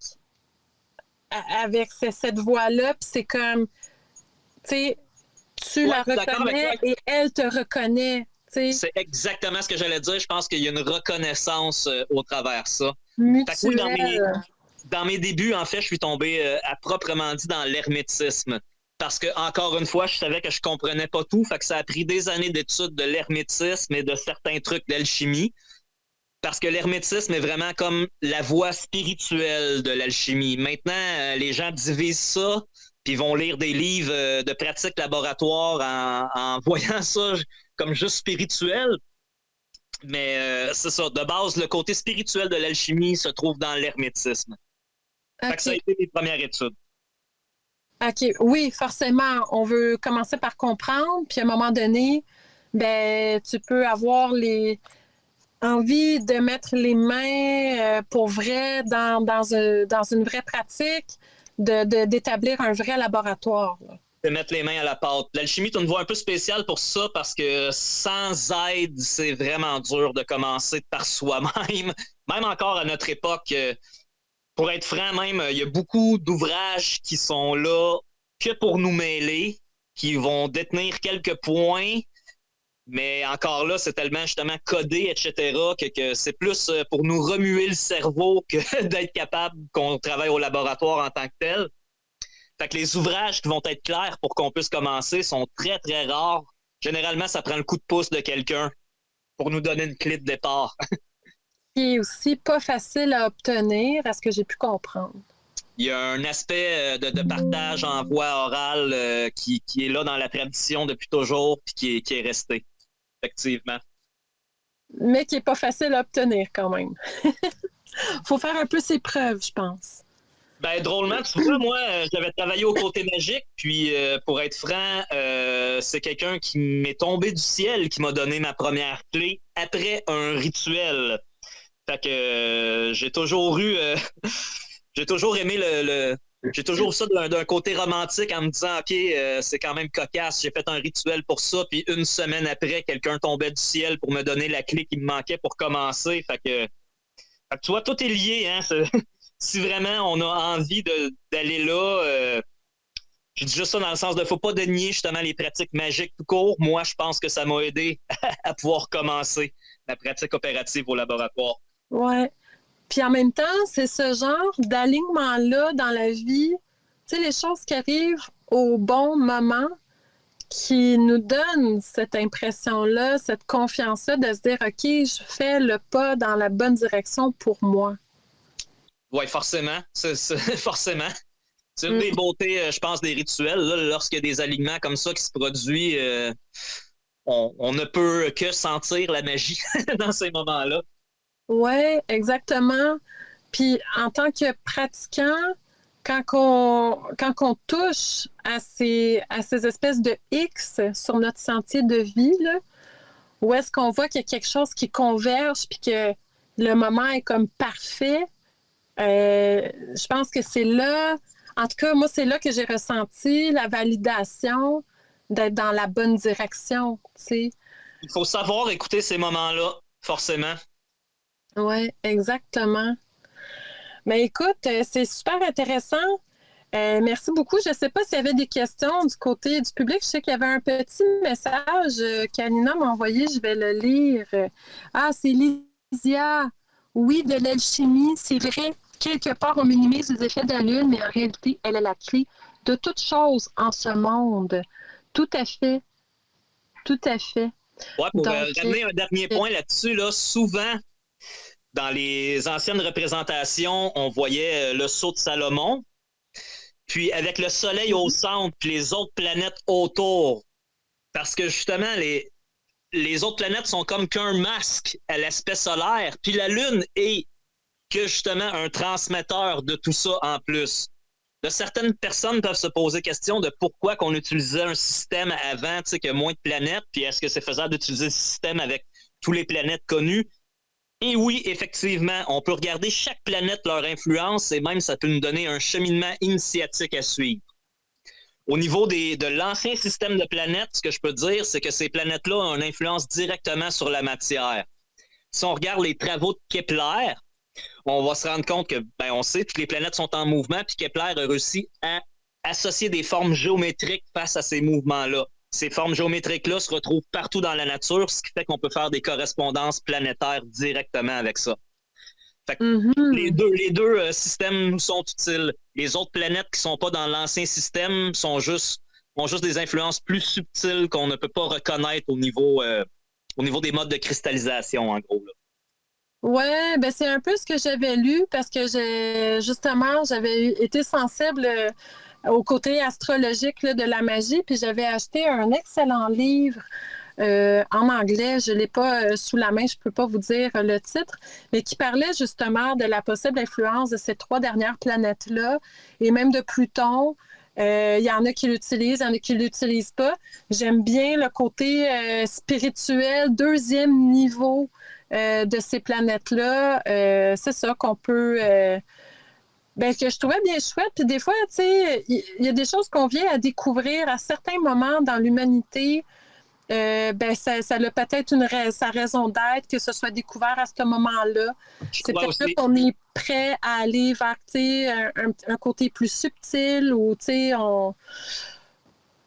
cette voix-là, puis c'est comme, tu sais, tu la reconnais et elle te reconnaît. T'sais. C'est exactement ce que j'allais dire. Je pense qu'il y a une reconnaissance au travers de ça. Mutuelle. Oui, dans mes débuts, en fait, je suis tombé à proprement dit dans l'hermétisme. Parce que, encore une fois, je savais que je comprenais pas tout. Fait que ça a pris des années d'études de l'hermétisme et de certains trucs d'alchimie. Parce que l'hermétisme est vraiment comme la voie spirituelle de l'alchimie. Maintenant, les gens divisent ça, puis vont lire des livres de pratiques laboratoire en voyant ça comme juste spirituel. Mais c'est ça. De base, le côté spirituel de l'alchimie se trouve dans l'hermétisme. Okay. Fait que ça a été mes premières études. OK. Oui, forcément, on veut commencer par comprendre, puis à un moment donné, ben, tu peux avoir envie de mettre les mains pour vrai dans une vraie pratique, d'établir un vrai laboratoire. Là. De mettre les mains à la pâte. L'alchimie est une voie un peu spéciale pour ça parce que sans aide, c'est vraiment dur de commencer par soi-même. Même encore à notre époque, pour être franc même, il y a beaucoup d'ouvrages qui sont là que pour nous mêler, qui vont détenir quelques points, mais encore là, c'est tellement justement codé, etc., que c'est plus pour nous remuer le cerveau que d'être capable qu'on travaille au laboratoire en tant que tel. Fait que les ouvrages qui vont être clairs pour qu'on puisse commencer sont très, très rares. Généralement, ça prend le coup de pouce de quelqu'un pour nous donner une clé de départ. Qui est aussi pas facile à obtenir, à ce que j'ai pu comprendre. Il y a un aspect de partage en voie orale qui est là dans la tradition depuis toujours puis qui est resté, effectivement. Mais qui n'est pas facile à obtenir quand même. Faut faire un peu ses preuves, je pense. Ben, drôlement, tu vois, moi, j'avais travaillé au côté magique, puis pour être franc, c'est quelqu'un qui m'est tombé du ciel qui m'a donné ma première clé après un rituel. Fait que j'ai toujours eu... j'ai toujours aimé j'ai toujours ça d'un côté romantique en me disant, OK, c'est quand même cocasse, j'ai fait un rituel pour ça, puis une semaine après, quelqu'un tombait du ciel pour me donner la clé qui me manquait pour commencer. Fait que tu vois, tout est lié, hein. Si vraiment on a envie d'aller là, je dis juste ça dans le sens de faut pas dénier justement les pratiques magiques tout court. Moi, je pense que ça m'a aidé à pouvoir commencer la pratique opérative au laboratoire. Ouais. Puis en même temps, c'est ce genre d'alignement-là dans la vie, tu sais, les choses qui arrivent au bon moment qui nous donnent cette impression-là, cette confiance-là de se dire, OK, je fais le pas dans la bonne direction pour moi. Oui, forcément. Forcément. C'est une des beautés, je pense, des rituels. Là, lorsqu'il y a des alignements comme ça qui se produisent, on ne peut que sentir la magie dans ces moments-là. Oui, exactement. Puis en tant que pratiquant, quand on touche à ces espèces de X sur notre sentier de vie, là, où est-ce qu'on voit qu'il y a quelque chose qui converge puis que le moment est comme parfait, je pense que c'est là, en tout cas, moi, c'est là que j'ai ressenti la validation d'être dans la bonne direction, tu sais. Il faut savoir écouter ces moments-là, forcément. Oui, exactement. Mais écoute, c'est super intéressant. Merci beaucoup. Je ne sais pas s'il y avait des questions du côté du public. Je sais qu'il y avait un petit message qu'Anina m'a envoyé. Je vais le lire. Ah, c'est Lysia. Oui, de l'alchimie, c'est vrai. Quelque part, on minimise les effets de la Lune, mais en réalité, elle est la clé de toute chose en ce monde. Tout à fait. Tout à fait. Ouais, pour ramener un dernier point là-dessus, là, souvent, dans les anciennes représentations, on voyait le sceau de Salomon, puis avec le Soleil au centre, puis les autres planètes autour. Parce que justement, les autres planètes sont comme qu'un masque à l'aspect solaire, puis la Lune est que justement un transmetteur de tout ça en plus. Là, certaines personnes peuvent se poser question de pourquoi qu'on utilisait un système avant, tu sais, que moins de planètes, puis est-ce que c'est faisable d'utiliser ce système avec tous les planètes connues? Et oui, effectivement, on peut regarder chaque planète, leur influence, et même ça peut nous donner un cheminement initiatique à suivre. Au niveau de l'ancien système de planètes, ce que je peux dire, c'est que ces planètes-là ont une influence directement sur la matière. Si on regarde les travaux de Kepler, on va se rendre compte que, on sait que les planètes sont en mouvement, puis Kepler a réussi à associer des formes géométriques face à ces mouvements-là. Ces formes géométriques-là se retrouvent partout dans la nature, ce qui fait qu'on peut faire des correspondances planétaires directement avec ça. Fait que les deux systèmes nous sont utiles. Les autres planètes qui ne sont pas dans l'ancien système ont juste des influences plus subtiles qu'on ne peut pas reconnaître au niveau des modes de cristallisation, en gros. Là. Ouais, ben c'est un peu ce que j'avais lu parce que j'avais été sensible au côté astrologique là, de la magie, puis j'avais acheté un excellent livre en anglais. Je ne l'ai pas sous la main, je ne peux pas vous dire le titre, mais qui parlait justement de la possible influence de ces 3 dernières planètes-là et même de Pluton. Il y en a qui l'utilisent, il y en a qui ne l'utilisent pas. J'aime bien le côté spirituel, 2e niveau de ces planètes-là. C'est ça qu'on peut... que je trouvais bien chouette. Puis des fois, tu sais, il y a des choses qu'on vient à découvrir à certains moments dans l'humanité. Ça a peut-être sa raison d'être, que ce soit découvert à ce moment-là. C'est peut-être là qu'on est prêt à aller vers un côté plus subtil ou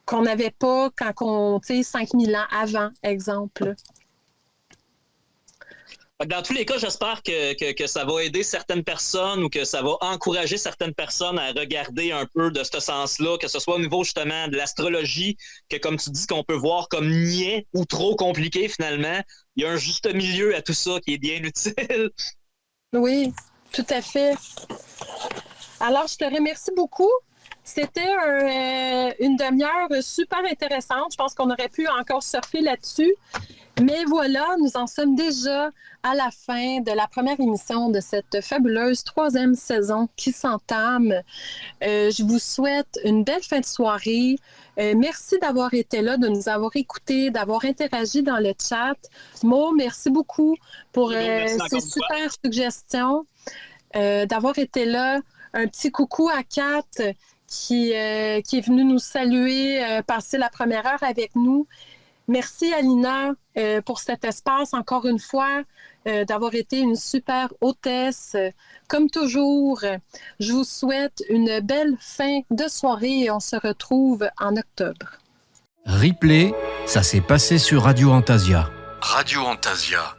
qu'on n'avait pas quand 5000 ans avant, exemple. Dans tous les cas, j'espère que ça va aider certaines personnes ou que ça va encourager certaines personnes à regarder un peu de ce sens-là, que ce soit au niveau justement de l'astrologie, que comme tu dis, qu'on peut voir comme niais ou trop compliqué finalement. Il y a un juste milieu à tout ça qui est bien utile. Oui, tout à fait. Alors, je te remercie beaucoup. C'était une demi-heure super intéressante. Je pense qu'on aurait pu encore surfer là-dessus. Mais voilà, nous en sommes déjà à la fin de la première émission de cette fabuleuse 3e saison qui s'entame. Je vous souhaite une belle fin de soirée. Merci d'avoir été là, de nous avoir écoutés, d'avoir interagi dans le chat. Mo, merci beaucoup pour ces super suggestions, d'avoir été là. Un petit coucou à Kat qui est venue nous saluer, passer la première heure avec nous. Merci Alina pour cet espace, encore une fois, d'avoir été une super hôtesse. Comme toujours, je vous souhaite une belle fin de soirée et on se retrouve en octobre. Replay, ça s'est passé sur Radio Antasia. Radio Antasia.